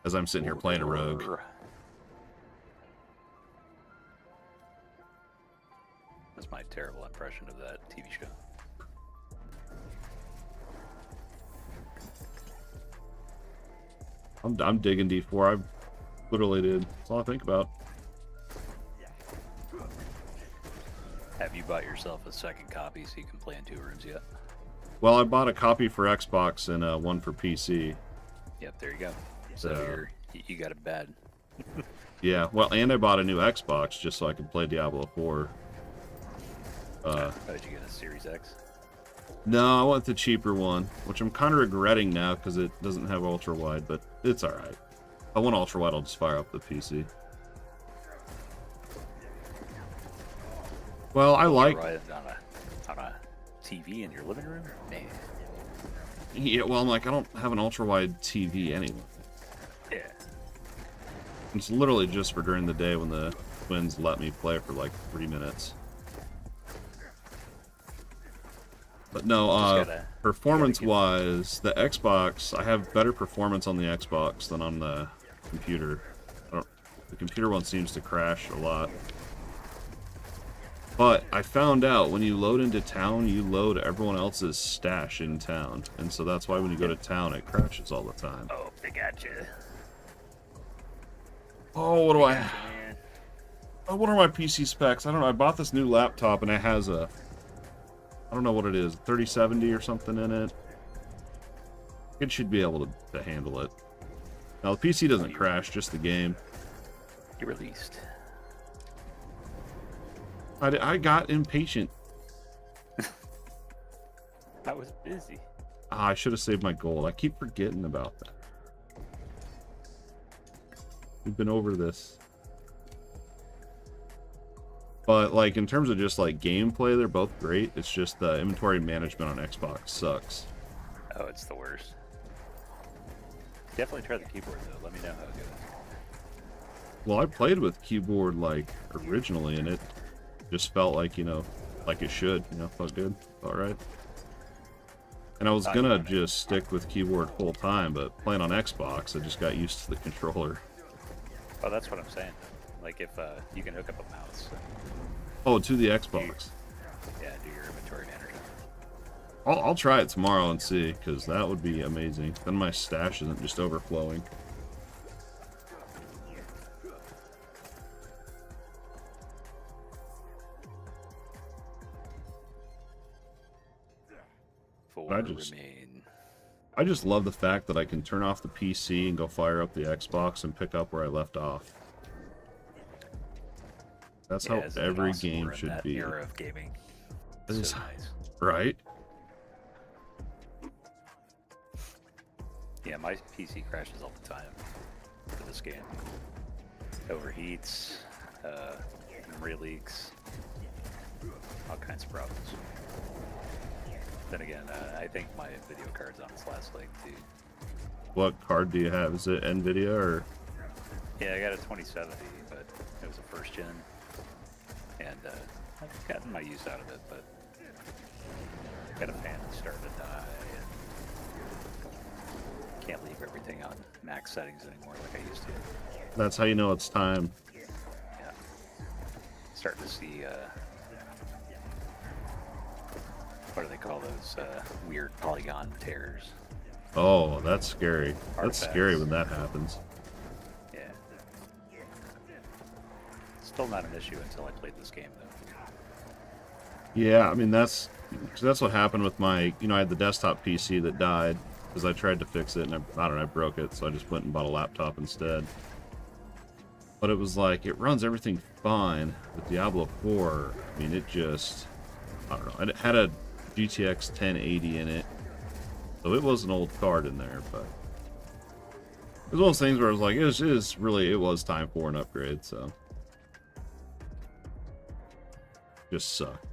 As I'm sitting here playing a rogue. That's my terrible impression of that TV show. I'm digging D4. I literally did. That's all I think about. Have you bought yourself a second copy so you can play in 2 rooms yet? Well, I bought a copy for Xbox and one for PC. Yep, there you go. So you got it bad. Yeah, well, and I bought a new Xbox just so I could play Diablo 4. Did you get a Series X? No, I went the cheaper one, which I'm kind of regretting now because it doesn't have ultra wide, but it's all right. If I want ultra wide, I'll just fire up the PC. Well, I like on a TV in your living room. Man. Yeah, well, I'm like, I don't have an ultra wide TV anyway. Yeah. It's literally just for during the day when the twins let me play for like 3 minutes. But no, performance-wise, the Xbox, I have better performance on the Xbox than on the computer. The computer one seems to crash a lot. But I found out when you load into town, you load everyone else's stash in town. And so that's why when you go to town, it crashes all the time. Oh, they got you. Oh, what do I have? Oh, what are my PC specs? I don't know. I bought this new laptop and it has a... I don't know what it is, 3070 or something in it. It should be able to handle it. Now, the PC doesn't crash, just the game. You released. I got impatient. I was busy. I should have saved my gold. I keep forgetting about that. We've been over this. But, like, in terms of just, like, gameplay, they're both great. It's just the inventory management on Xbox sucks. Oh, it's the worst. Definitely try the keyboard, though. Let me know how it goes. Well, I played with keyboard, like, originally, and it just felt like, you know, like it should. You know, felt good. Felt right. And I was gonna just stick with keyboard full time, but playing on Xbox, I just got used to the controller. Oh, that's what I'm saying. Like, if you can hook up a mouse. Oh, to the Xbox. Yeah, do your inventory management. I'll try it tomorrow and see, because that would be amazing. Then my stash isn't just overflowing. I just love the fact that I can turn off the PC and go fire up the Xbox and pick up where I left off. That's how every game should be. Era of gaming. So nice. Right? Yeah, my PC crashes all the time for this game. Overheats, memory leaks, all kinds of problems. Then again, I think my video card's on its last leg too. What card do you have? Is it NVIDIA or? Yeah, I got a 2070, but it was a first gen. And I've gotten my use out of it, but got a fan that's starting to die. And can't leave everything on max settings anymore like I used to. That's how you know it's time. Yeah. Starting to see, what do they call those, weird polygon tears? Oh, that's scary. Artifacts. That's scary when that happens. Yeah. Still not an issue until I played this game, though. Yeah, I mean, that's what happened with my, I had the desktop PC that died because I tried to fix it and I don't know, I broke it, so I just went and bought a laptop instead. But it was like, it runs everything fine with Diablo 4. I mean, it just, I don't know. It had a GTX 1080 in it, so it was an old card in there, but it was one of those things where I was like, it was time for an upgrade, so. Just sucked.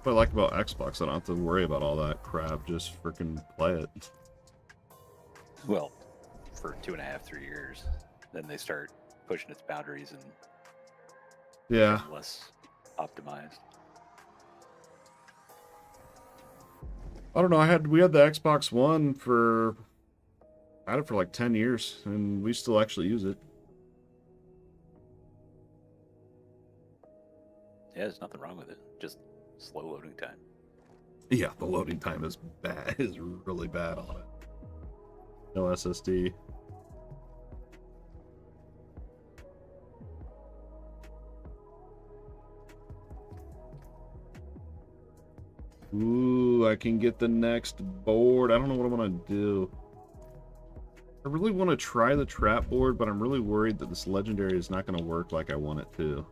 What I like about Xbox, I don't have to worry about all that crap. Just freaking play it. Well, for 2.5, 3 years, then they start pushing its boundaries and Yeah. getting less optimized. I don't know. We had the Xbox One I had it for like 10 years, and we still actually use it. Yeah, there's nothing wrong with it. Just slow loading time. Yeah, the loading time is bad. Is really bad on it. No SSD. Ooh, I can get the next board. I don't know what I'm gonna do. I really want to try the trap board, but I'm really worried that this legendary is not going to work like I want it to.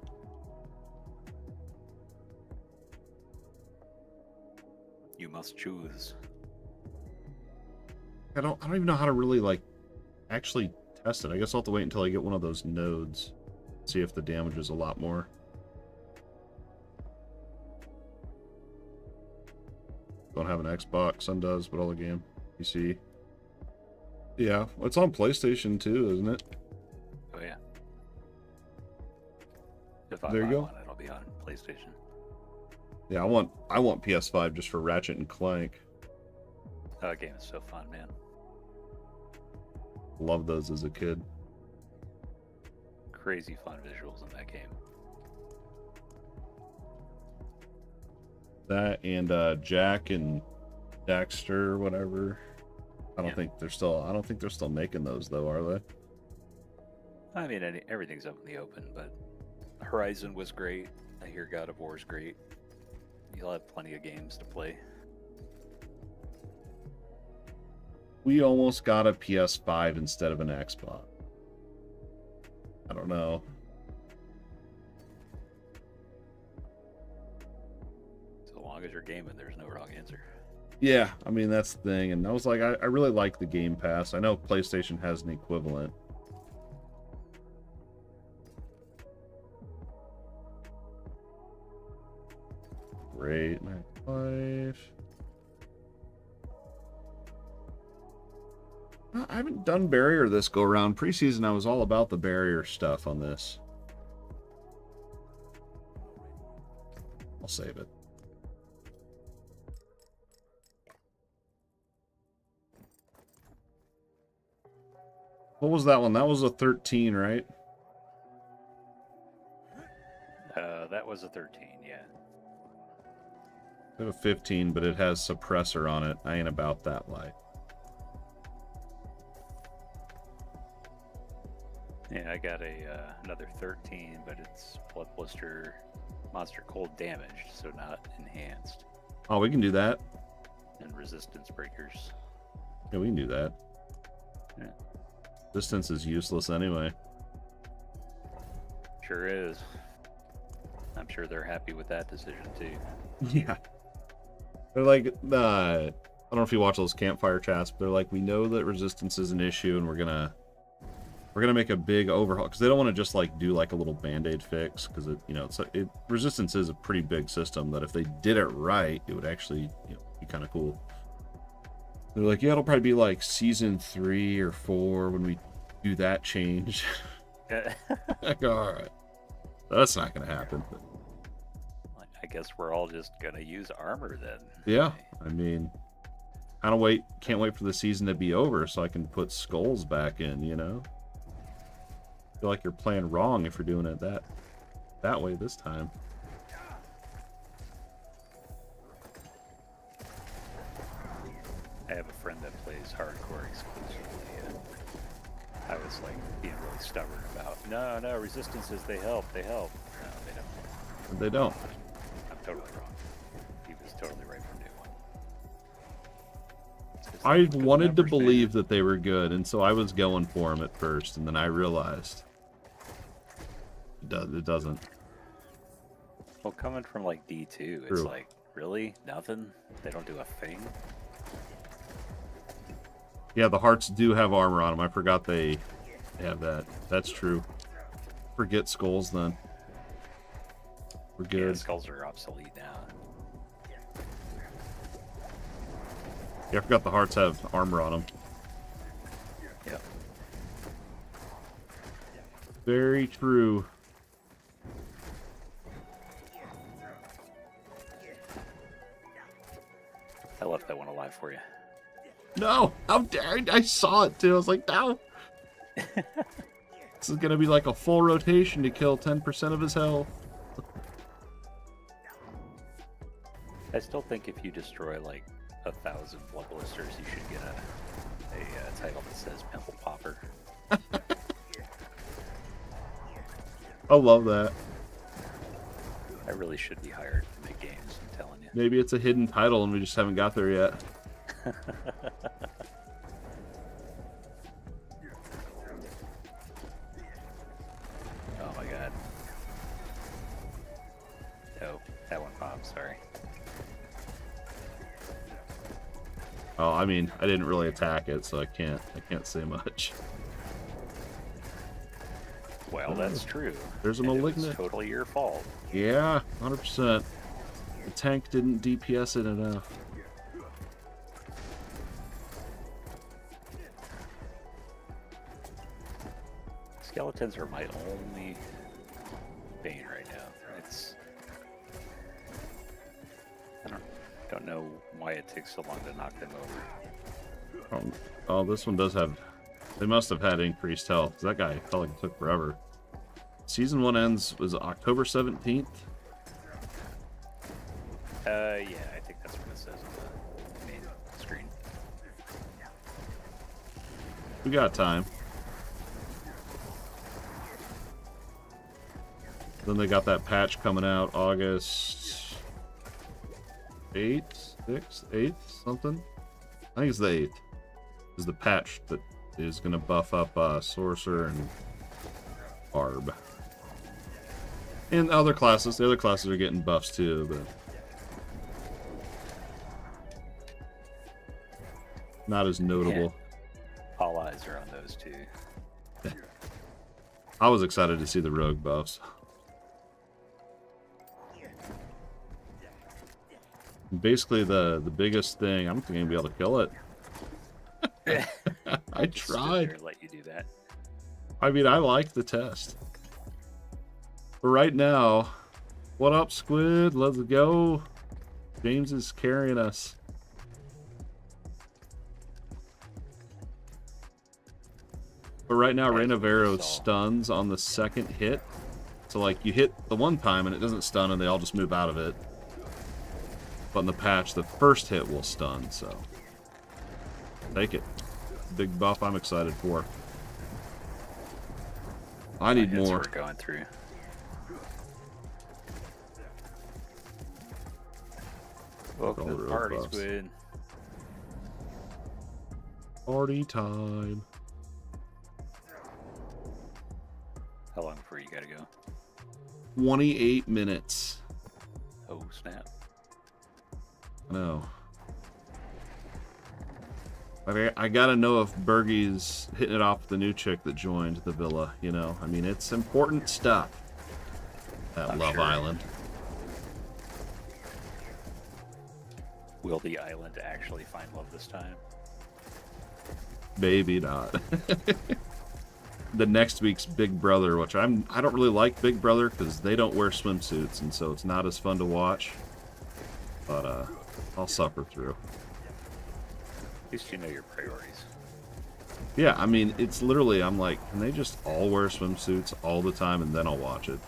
You must choose. I don't even know how to really like actually test it. I guess I'll have to wait until I get one of those nodes. See if the damage is a lot more. Don't have an Xbox, Sun does, but all the game. PC. Yeah, it's on PlayStation too, isn't it? Oh yeah. If I There you buy go. one, it'll be on PlayStation. Yeah, I want PS5 just for Ratchet and Clank. Oh, that game is so fun, man. Love those as a kid. Crazy fun visuals in that game. That and Jack and Daxter, whatever. I don't think they're still making those though, are they? I mean, everything's up in the open, but Horizon was great. I hear God of War's great. You'll have plenty of games to play. We almost got a PS5 instead of an Xbox. I don't know. So long as you're gaming, there's no wrong answer. Yeah, I mean, that's the thing. And I was like, I really like the Game Pass. I know PlayStation has an equivalent. Great. 9.5. I haven't done barrier this go around. Preseason, I was all about the barrier stuff on this. I'll save it. What was that one? That was a 13, right? That was a 13, yeah. I have a 15, but it has suppressor on it. I ain't about that light. Yeah, I got another 13, but it's Blood Blister Monster Cold damaged, so not enhanced. Oh, we can do that. And resistance breakers. Yeah, we can do that. Yeah. Distance is useless anyway. Sure is. I'm sure they're happy with that decision too. Yeah. They're like, I don't know if you watch those campfire chats, but they're like, we know that resistance is an issue, and we're gonna make a big overhaul, because they don't want to just like do like a little band-aid fix, because resistance is a pretty big system that if they did it right, it would actually be kind of cool. They're like, yeah, it'll probably be like season 3 or 4 when we do that change. Like, all right, that's not gonna happen. I guess we're all just gonna use armor then. Yeah, I mean, Kind of can't wait for the season to be over so I can put skulls back in, you know? I feel like you're playing wrong if you're doing it that way this time. I have a friend that plays hardcore exclusively, and I was like being really stubborn about, no, resistances, they help. No, they don't. They don't. I'm totally wrong. He was totally right from day one. I wanted to believe that they were good, and so I was going for them at first, and then I realized it doesn't. Well, coming from like D2, it's True. like, really? Nothing? They don't do a thing? Yeah, the hearts do have armor on them. I forgot they have that. That's true. Forget skulls then. We're good. Yeah, skulls are obsolete now. Yeah, I forgot the hearts have armor on them. Yep. Very true. I left that one alive for you. No! How dare I saw it too. I was like, no! This is gonna be like a full rotation to kill 10% of his health. I still think if you destroy like 1,000 blood blisters, you should get a title that says Pimple Popper. I love that. I really should be hired to make games, I'm telling you. Maybe it's a hidden title and we just haven't got there yet. Oh my god. Oh, that one popped, sorry. Oh, I mean, I didn't really attack it, so I can't say much. Well, that's true. There's a And malignant. It was totally your fault. Yeah, 100%. The tank didn't DPS it enough. Skeletons are my only bane right now. It's I don't know why it takes so long to knock them over. Oh, this one does have... They must have had increased health. That guy felt like it took forever. Season 1 ends was October 17th. Yeah, I think that's what it says on the main screen. We got time. Then they got that patch coming out August 8th, 6th, 8th, something. I think it's the 8th. Is the patch that is going to buff up Sorcerer and Barb. And other classes. The other classes are getting buffs too, but not as notable. Yeah. All eyes are on those two. I was excited to see the rogue buffs. Basically, the biggest thing, I don't think I'm gonna be able to kill it. I Just stood tried. there and let you do that. I mean, I like the test. But right now, what up, Squid? Let's go. James is carrying us. But right now, Reign of Arrows stuns on the second hit. So, like, you hit the one time and it doesn't stun and they all just move out of it. But in the patch, the first hit will stun, so take it. Big buff I'm excited for. I need more. We're going through. Welcome to the party, buffs. Squid. Party time. How long before you gotta go? 28 minutes. Oh, snap. No. I gotta know if Bergie's hitting it off with the new chick that joined the villa, you know? I mean, it's important stuff. At Love Island. Will the island actually find love this time? Maybe not. The next week's Big Brother, which I don't really like Big Brother because they don't wear swimsuits, and so it's not as fun to watch. But I'll suffer through. least you know your priorities. Yeah, I mean, it's literally, I'm like, can they just all wear swimsuits all the time and then I'll watch it?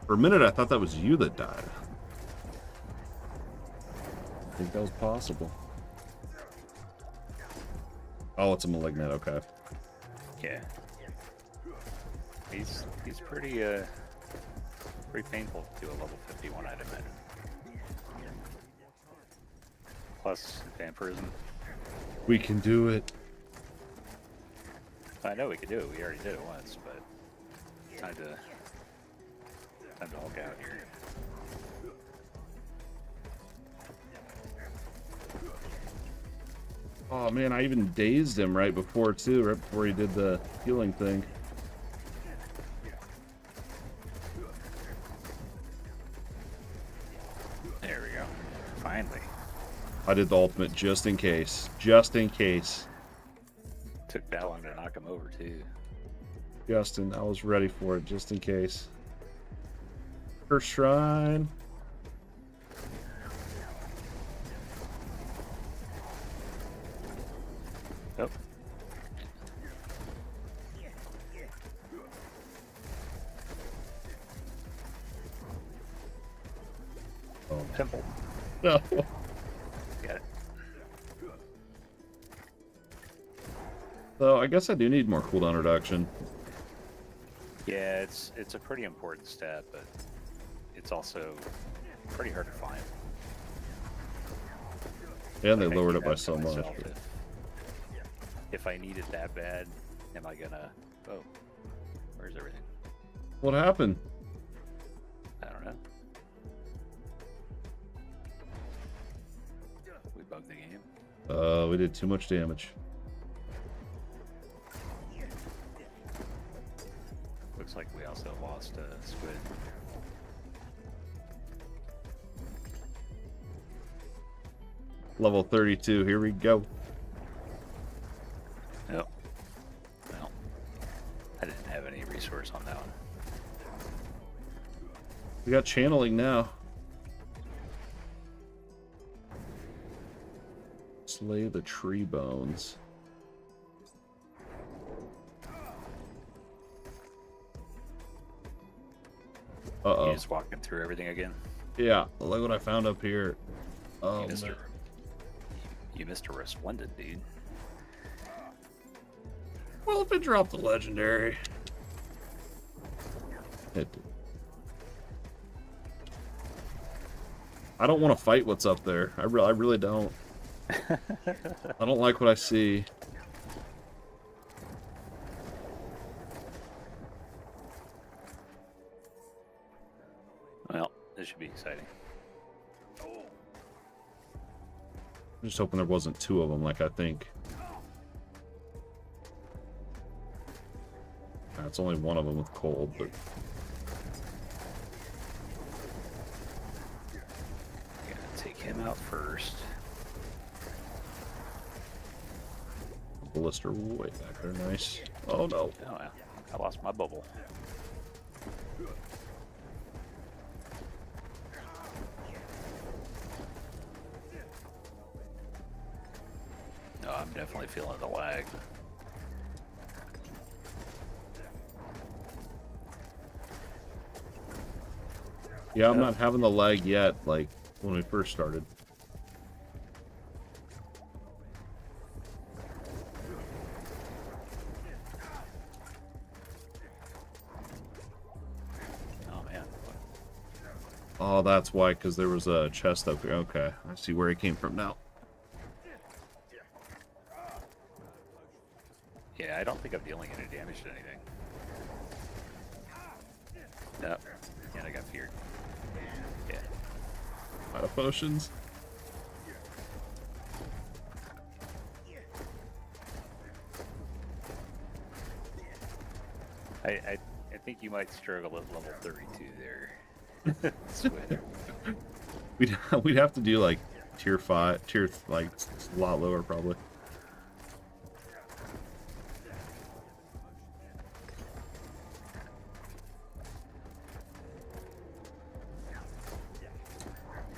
For a minute, I thought that was you that died. I think that was possible. Oh, it's a malignant, okay. Yeah. He's pretty pretty painful to do a level 51, I'd imagine. Plus vampirism. We can do it. I know we could do it. We already did it once, but time to Hulk out here. Oh man, I even dazed him right before too, right before he did the healing thing. There we go. Finally. I did the ultimate just in case. Just in case. Took that long to knock him over too. Justin, I was ready for it just in case. First shrine. Oh. Oh. Temple. No. Got it. So I guess I do need more cooldown reduction. Yeah, it's a pretty important stat, but it's also pretty hard to find. Yeah, and they Like, I lowered keep it by asking so much. myself if I need it that bad, am I gonna... Oh, where's everything? What happened? I don't know. We bugged the game. We did too much damage. Looks like we also lost Squid. Level 32, here we go. Yep. Well, I didn't have any resource on that one. We got channeling now. Slay the tree bones. Uh-oh. You just walking through everything again? Yeah, look what I found up here. Oh, You missed man. You missed a resplendent, dude. Well, if it dropped the legendary. It did. I don't want to fight what's up there. I really don't. I don't like what I see. Well, this should be exciting. I'm just hoping there wasn't two of them like I think. It's only one of them with cold, but... Gonna take him out first. Ballista way back there, nice. Oh no. Oh, yeah. I lost my bubble. No, I'm definitely feeling the lag. Yeah, I'm not having the lag yet, like when we first started. Oh, man. Oh, that's why, because there was a chest up here. Okay, I see where it came from now. Yeah, I don't think I'm dealing any damage to anything. No. And I got feared. Yeah. Out of potions. I think you might struggle at level 32 there. Squid. We'd have to do like tier 5, like a lot lower probably.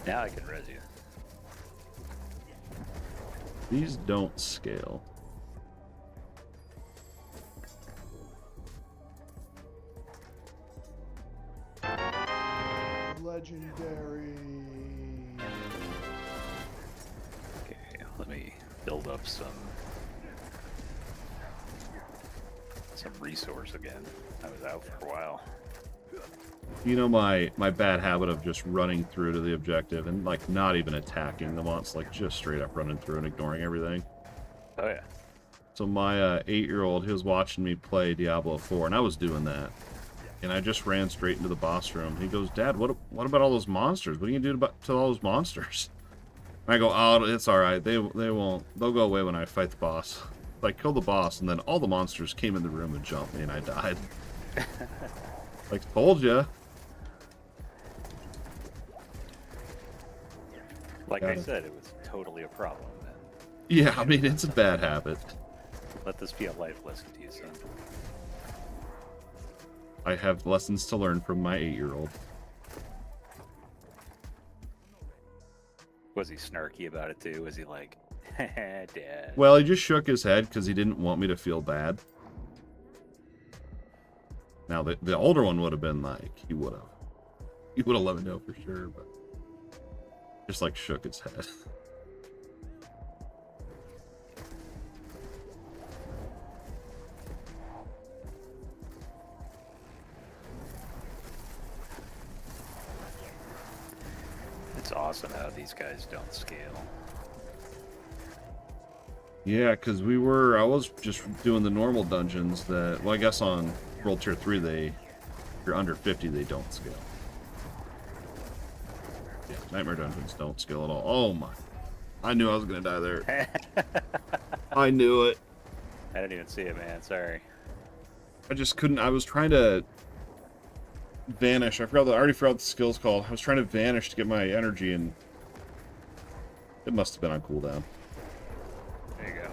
Now I can res you. These don't scale. Legendary. Okay, let me build up some resource again. I was out for a while. You know my bad habit of just running through to the objective and like not even attacking the monster, like just straight up running through and ignoring everything. Oh yeah. So my 8-year-old, he was watching me play Diablo 4, and I was doing that. And I just ran straight into the boss room. He goes, "Dad, what about all those monsters? What are you gonna do to all those monsters?" And I go, "Oh, it's all right. They won't. They'll go away when I fight the boss." So I killed the boss, and then all the monsters came in the room and jumped me, and I died. Like, told ya. Like I said, it was totally a problem, man. Yeah, I mean, it's a bad habit. Let this be a life lesson to you, son. I have lessons to learn from my 8-year-old. Was he snarky about it too? Was he like, Dad? Well, he just shook his head because he didn't want me to feel bad. Now, the older one would have been like, he would have let me know for sure, but just like shook his head. It's awesome how these guys don't scale. Yeah, because I was just doing the normal dungeons that, well, I guess on World Tier 3, if you're under 50, they don't scale. Yeah, Nightmare Dungeons don't scale at all. Oh my. I knew I was going to die there. I knew it. I didn't even see it, man. Sorry. I just couldn't, I was trying to vanish. I already forgot what the skill's called. I was trying to vanish to get my energy, and it must have been on cooldown. There you go.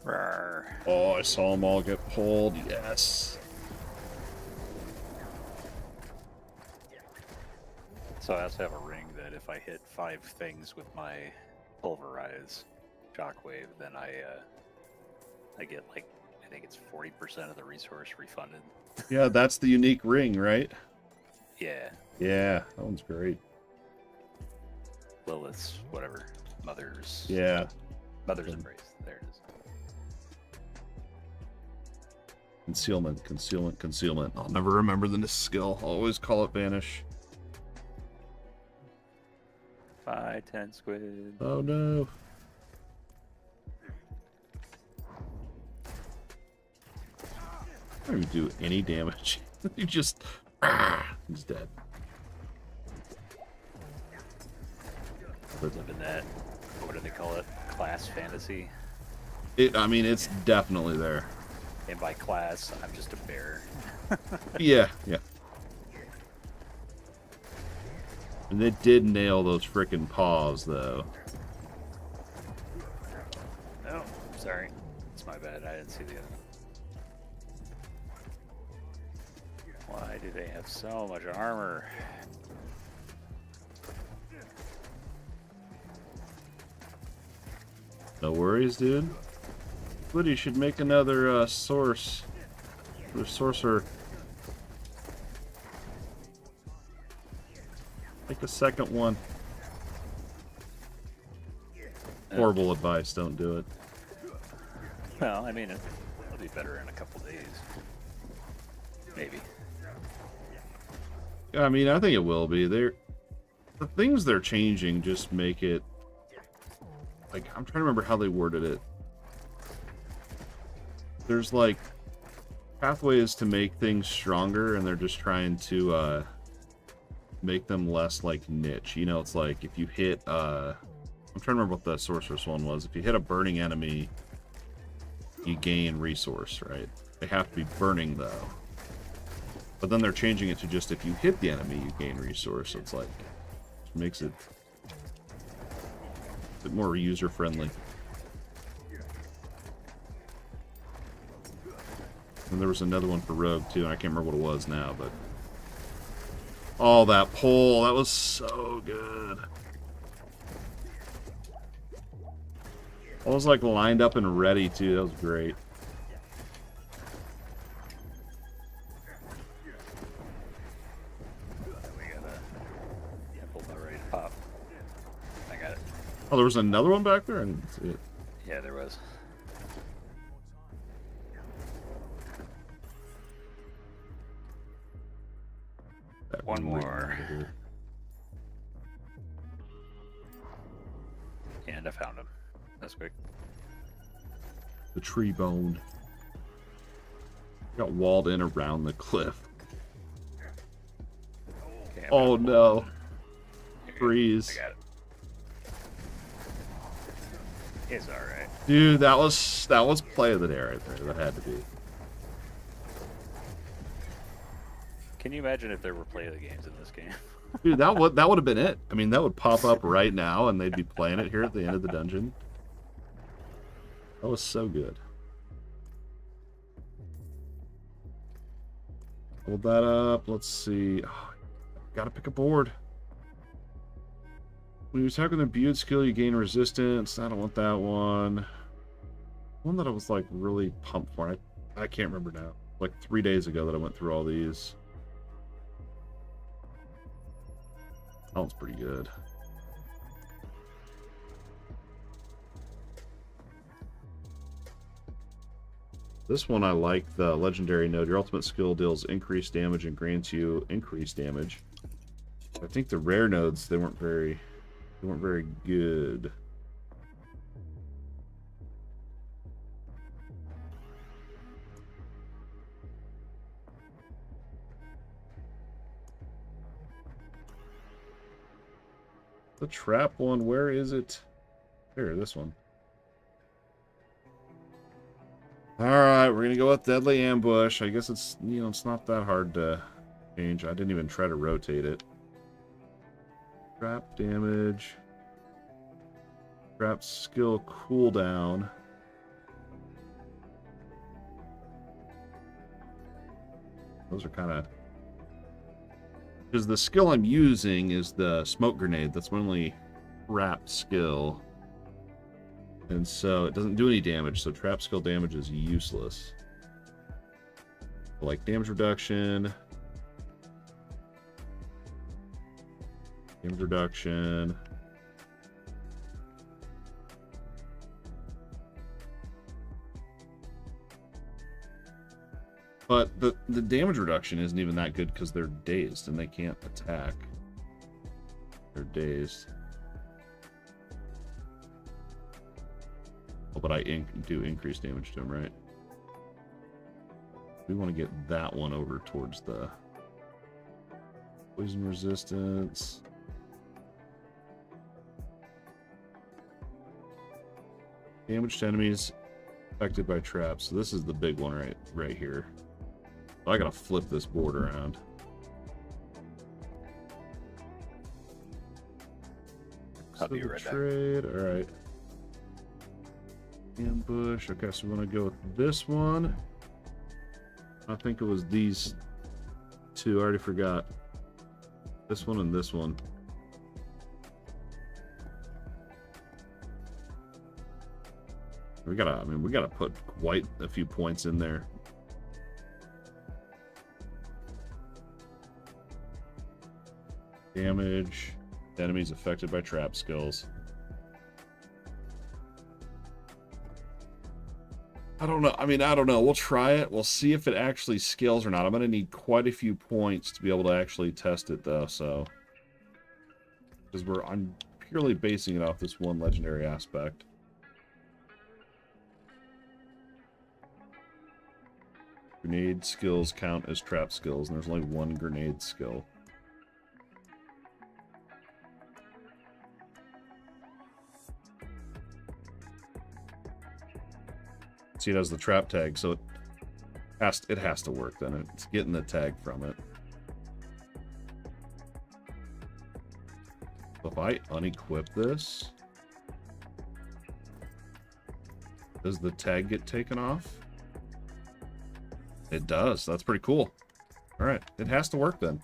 Rawr. Oh, I saw them all get pulled. Yes. So I also have a ring that if I hit 5 things with my pulverize shockwave, then I get like, I think it's 40% of the resource refunded. Yeah, that's the unique ring, right? Yeah. Yeah, that one's great. Lilith's, whatever. Mother's. Yeah. Mother's Embrace. There it is. Concealment, concealment, concealment. I'll never remember the skill. I'll always call it vanish. 5, 10 squid. Oh no. I don't even do any damage. You just... he's dead. Live in that, what do they call it? Class fantasy? I mean, it's definitely there. And by class, I'm just a bear. Yeah, yeah. And they did nail those frickin' paws, though. Oh, sorry. It's my bad. I didn't see the other one. Why do they have so much armor? No worries, dude. Woody should make another source. Or sorcerer. Make a second one. Horrible advice, don't do it. Well, I mean, it'll be better in a couple days. Maybe. I mean, I think it will be. The things they're changing just make it... Like, I'm trying to remember how they worded it. There's, like, pathways to make things stronger, and they're just trying to, make them less, like, niche. You know, it's like, if you hit, I'm trying to remember what the sorceress one was. If you hit a burning enemy, you gain resource, right? They have to be burning, though. But then they're changing it to just if you hit the enemy, you gain resource. So it's like, makes it a bit more user-friendly. And there was another one for Rogue, too, and I can't remember what it was now, but... Oh, that pole! That was so good. I was, like, lined up and ready, too. That was great. I got it. Oh, there was another one back there? I didn't see it. Yeah, there was. One more. And I found him. That's quick. The tree bone. Got walled in around the cliff. Okay, Oh no. Freeze. I got it. It's alright. Dude, that was play of the day right there. That had to be. Can you imagine if there were play of the games in this game? Dude, that would have been it. I mean, that would pop up right now, and they'd be playing it here at the end of the dungeon. That was so good. Hold that up. Let's see. Oh, gotta pick a board. When you attack with an imbued skill, you gain resistance. I don't want that one. One that I was like really pumped for. I can't remember now. Like 3 days ago that I went through all these. That one's pretty good. This one I like, the legendary node. Your ultimate skill deals increased damage and grants you increased damage. I think the rare nodes, they weren't very good. The trap one, where is it? Here, this one. Alright, we're gonna go with Deadly Ambush. I guess it's, you know, it's not that hard to change. I didn't even try to rotate it. Trap damage. Trap skill cooldown. Those are kind of... Because the skill I'm using is the smoke grenade. That's my only trap skill. And so it doesn't do any damage, so trap skill damage is useless. Like damage reduction. Damage reduction. But the damage reduction isn't even that good because they're dazed and they can't attack. They're dazed. Oh, but I do increase damage to them, right? We want to get that one over towards the poison resistance. Damage to enemies affected by traps. So this is the big one right here. So I gotta flip this board around. I'll be right back. Trade. All right. Ambush. Okay, so we want to go with this one. I think it was these two. I already forgot. This one and this one. We gotta put quite a few points in there. Damage. Enemies affected by trap skills. I don't know. I mean, I don't know. We'll try it. We'll see if it actually scales or not. I'm going to need quite a few points to be able to actually test it, though, so... Because I'm purely basing it off this one legendary aspect. Grenade skills count as trap skills, and there's only one grenade skill. See, it has the trap tag, so it has to work then. It's getting the tag from it. I unequip this, does the tag get taken off? It does. That's pretty cool. All right, it has to work then.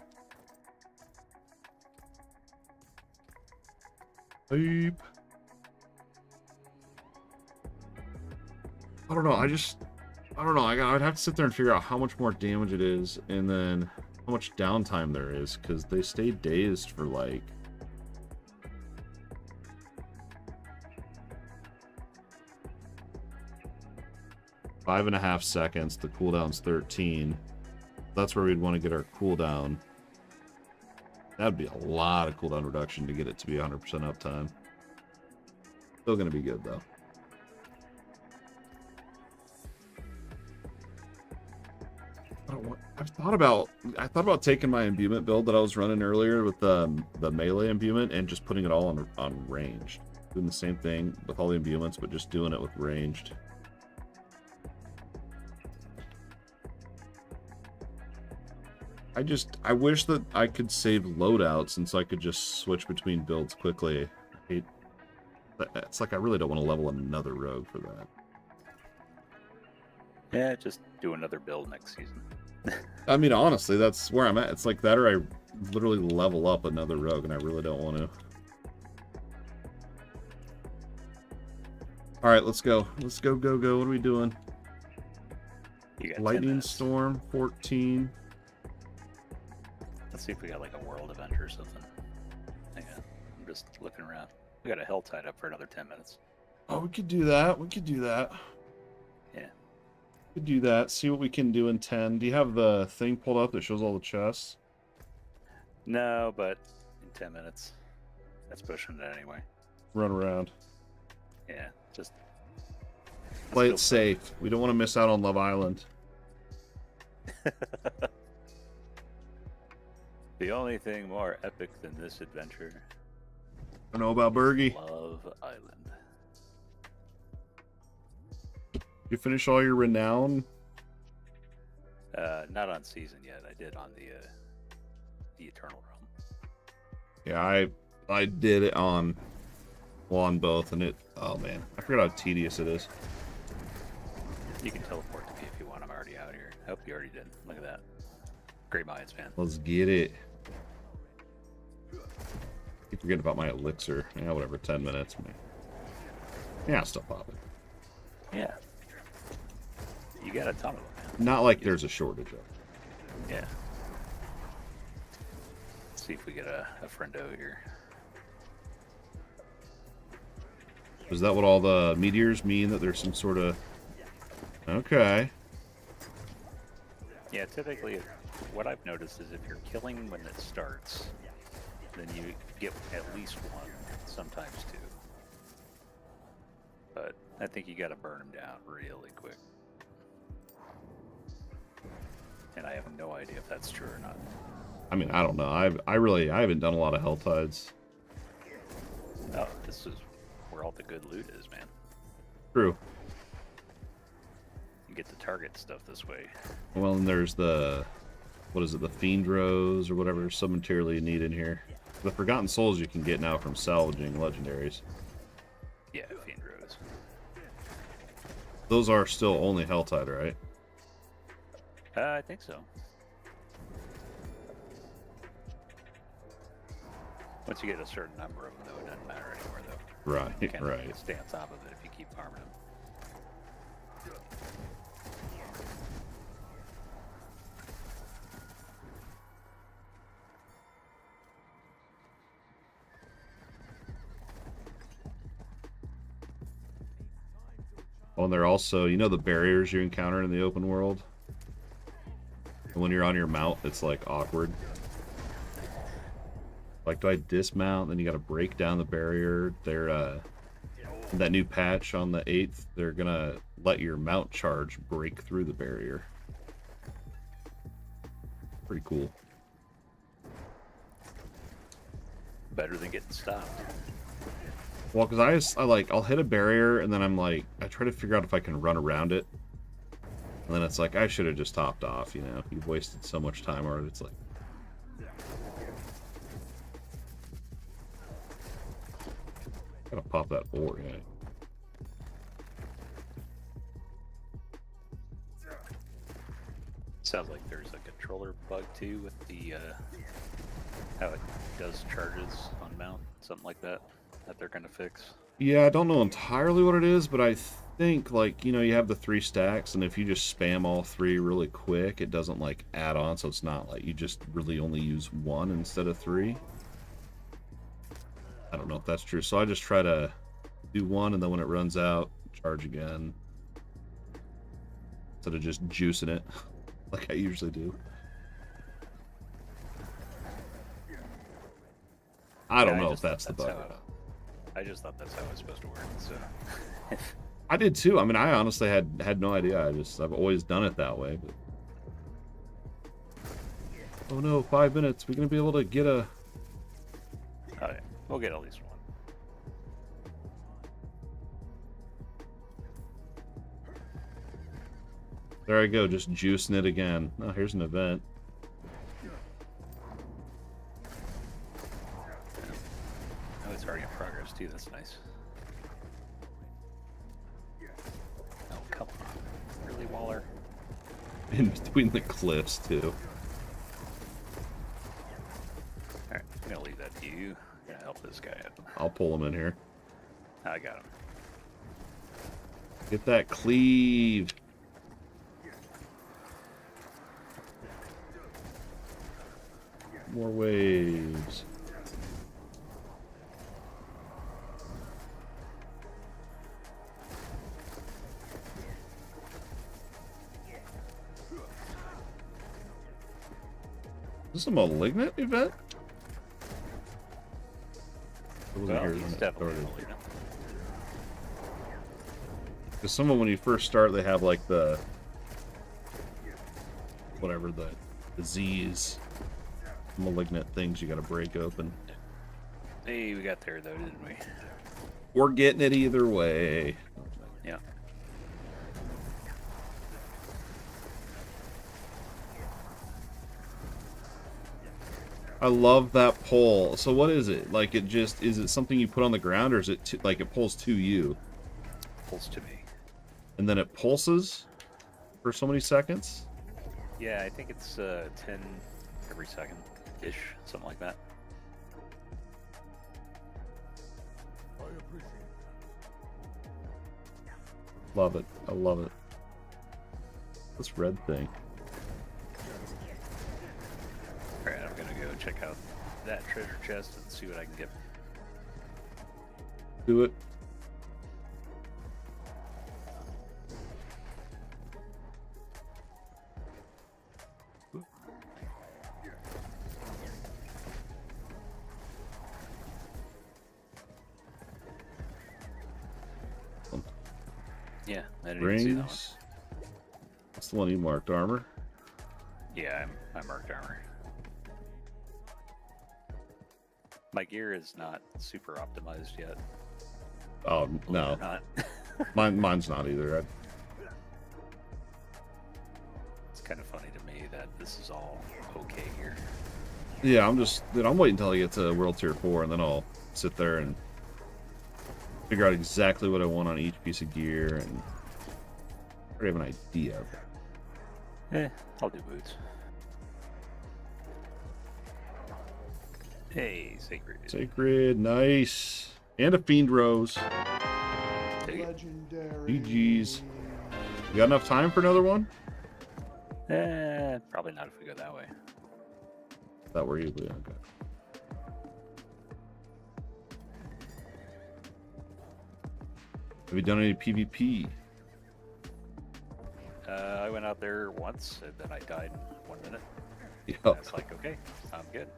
Beep. I don't know. I don't know. I'd have to sit there and figure out how much more damage it is, and then how much downtime there is, because they stay dazed for like 5.5 seconds. The cooldown's 13. That's where we'd want to get our cooldown. That'd be a lot of cooldown reduction to get it to be 100% uptime. Still gonna be good though. I thought about taking my imbuement build that I was running earlier with the melee imbuement and just putting it all on ranged. Doing the same thing with all the imbuements, but just doing it with ranged. I wish that I could save loadouts, and so I could just switch between builds quickly. It's like I really don't want to level another rogue for that. Yeah, just do another build next season. I mean, honestly, that's where I'm at. It's like that, or I literally level up another rogue, and I really don't want to. All right, let's go. Let's go, go, go. What are we doing? You got Lightning Storm, 14. Let's see if we got like a world event or something. Hang on. I'm just looking around. We got a hell tied up for another 10 minutes. Oh, we could do that. We could do that. Yeah. We could do that. See what we can do in 10. Do you have the thing pulled up that shows all the chests? No, but in 10 minutes. That's pushing it anyway. Run around. Yeah, just... Play it safe. We don't want to miss out on Love Island. The only thing more epic than this adventure. I don't know about Bergie. Love Island. You finish all your renown? Not on season yet. I did on the Eternal Realm. Yeah, I did it on both, and it. Oh man, I forgot how tedious it is. You can teleport to me if you want. I'm already out here. I hope you already did. Look at that. Great minds, man. Let's get it. Keep forgetting about my elixir. Yeah, whatever. 10 minutes. Yeah, still popping. Yeah. You got a ton of them, man. Not like there's a shortage of it. Yeah. Let's see if we get a friendo here. Is that what all the meteors mean? That there's some sort of... Okay. Yeah, typically, what I've noticed is if you're killing when it starts, then you get at least one, sometimes two. But I think you got to burn them down really quick. And I have no idea if that's true or not. I mean, I don't know. I haven't done a lot of Hell Tides. Oh, this is where all the good loot is, man. True. You get the target stuff this way. Well, and there's the... What is it? The Fiend Rose or whatever. Some material you need in here. The Forgotten Souls you can get now from salvaging legendaries. Yeah, Fiend Rose. Those are still only Helltide, right? I think so. Once you get a certain number of them, though, it doesn't matter anymore, though. Right, You can right. stay on top of it if you keep farming them. Oh, and they're also, you know, the barriers you encounter in the open world? And when you're on your mount, it's like awkward. Like, do I dismount? Then you gotta break down the barrier. They're, that new patch on the 8th, they're gonna let your mount charge break through the barrier. Pretty cool. Better than getting stopped. Well, because I'll hit a barrier, and then I'm like, I try to figure out if I can run around it. And then it's like, I should have just hopped off, you know? You've wasted so much time already. It's like... Gotta pop that ore, yeah. Sounds like there's a controller bug too with the how it does charges on mount, something like that they're gonna fix. Yeah, I don't know entirely what it is, but I think, like, you know, you have the 3 stacks, and if you just spam all 3 really quick, it doesn't, like, add on, so it's not like you just really only use 1 instead of 3. I don't know if that's true, so I just try to do 1, and then when it runs out, charge again. Instead of just juicing it, like I usually do. I don't know if that's the bug. I just thought that's how it's supposed to work, so... I did too. I mean, I honestly had no idea. I've always done it that way. But... Oh no, 5 minutes. We're gonna be able to get a... Oh yeah, we'll get at least one. There I go, just juicing it again. Oh, here's an event. Oh, it's already in progress too, that's nice. Oh, come on. Really, Waller? In between the cliffs, too. Alright, I'm gonna leave that to you. I'm gonna help this guy out. I'll pull him in here. I got him. Get that cleave. More waves. Is this a malignant event? Well, he's definitely malignant. Because some of when you first start, they have like the whatever the Z's malignant things you got to break open. Hey, we got there though, didn't we? We're getting it either way. Yeah. I love that pole. So what is it? Like it just is it something you put on the ground, or is it like it pulls to you? Pulls to me. And then it pulses for so many seconds? Yeah, I think it's 10 every second-ish, something like that. Love it. I love it. This red thing. Alright, I'm gonna go check out that treasure chest and see what I can get. Do it. Yeah, I didn't even see that one. Rings. That's the one you marked, armor. Yeah, I marked armor. My gear is not super optimized yet. Oh no, Not. mine's not either. It's kind of funny to me that this is all okay here. Yeah, I'm waiting until I get to World Tier 4, and then I'll sit there and figure out exactly what I want on each piece of gear, and I already have an idea. I'll do boots. Hey, Sacred. Sacred, nice. And a Fiend Rose. Legendary. GG's. You got enough time for another one? Probably not if we go that way. That were you, okay. Have you done any PvP? I went out there once, and then I died in 1 minute. Yep. That's like, okay, I'm good.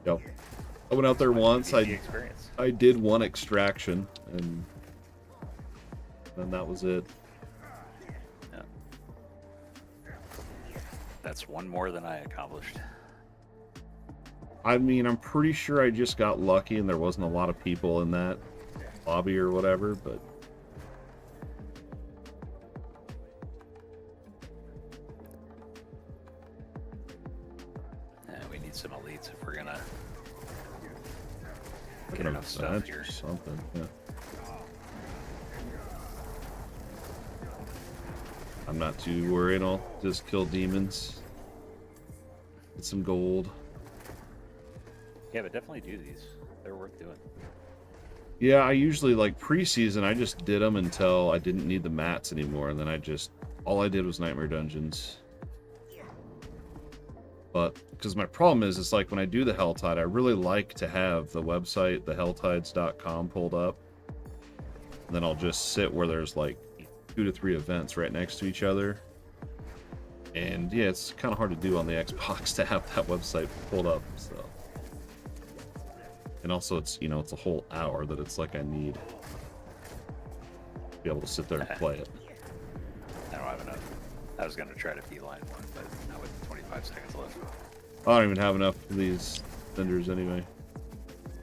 Yep. I went out there once. Experience. I did one extraction, and then that was it. Yeah. That's one more than I accomplished. I mean, I'm pretty sure I just got lucky and there wasn't a lot of people in that lobby or whatever, but... We need some elites if we're gonna Get enough stuff here. Something, yeah. I'm not too worried. I'll just kill demons. Get some gold. Yeah, but definitely do these. They're worth doing. Yeah, I usually, like, preseason, I just did them until I didn't need the mats anymore, and then all I did was Nightmare Dungeons. But, because my problem is, it's like, when I do the Helltide, I really like to have the website, the helltides.com, pulled up. And then I'll just sit where there's, like, 2 to 3 events right next to each other. And, yeah, it's kind of hard to do on the Xbox to have that website pulled up, so... And also, it's, you know, it's a whole hour that it's like I need to be able to sit there and play it. I don't have enough. I was going to try to beeline one, but not with 25 seconds left. I don't even have enough of these vendors anyway.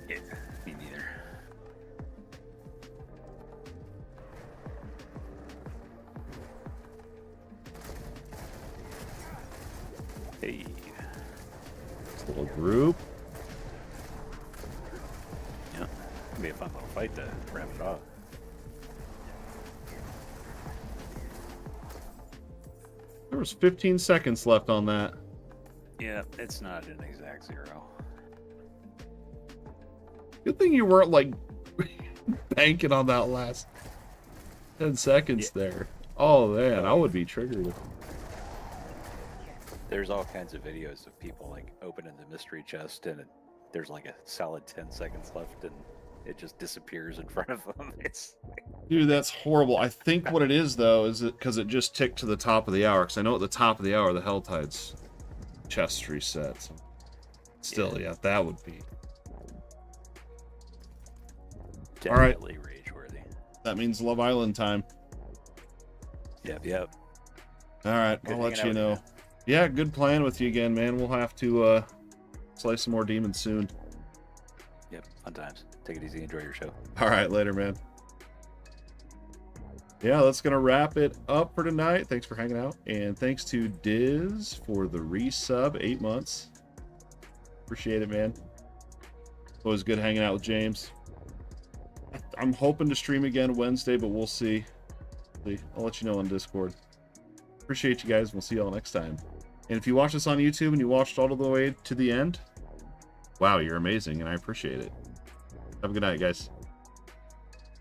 Yeah, me neither. Hey. This little group. Yeah, it'll be a fun little fight to wrap it off. There was 15 seconds left on that. Yeah, it's not an exact 0. Good thing you weren't, like, banking on that last 10 seconds there. Oh, man, I would be triggered. There's all kinds of videos of people, like, opening the mystery chest, and there's, like, a solid 10 seconds left, and it just disappears in front of them. It's... Dude, that's horrible. I think what it is, though, is because it just ticked to the top of the hour. Because I know at the top of the hour, the Helltide's chest reset. So still, yeah, that would be... Definitely rage-worthy. That means Love Island time. Yep. All right, I'll let you know. Yeah, good playing with you again, man. We'll have to slay some more demons soon. Yep, fun times. Take it easy. Enjoy your show. All right, later, man. Yeah, that's going to wrap it up for tonight. Thanks for hanging out. And thanks to Diz for the resub, 8 months. Appreciate it, man. Always good hanging out with James. I'm hoping to stream again Wednesday, but we'll see. I'll let you know on Discord. Appreciate you guys. We'll see y'all next time. And if you watch this on YouTube and you watched all the way to the end, wow, you're amazing, and I appreciate it. Have a good night, guys.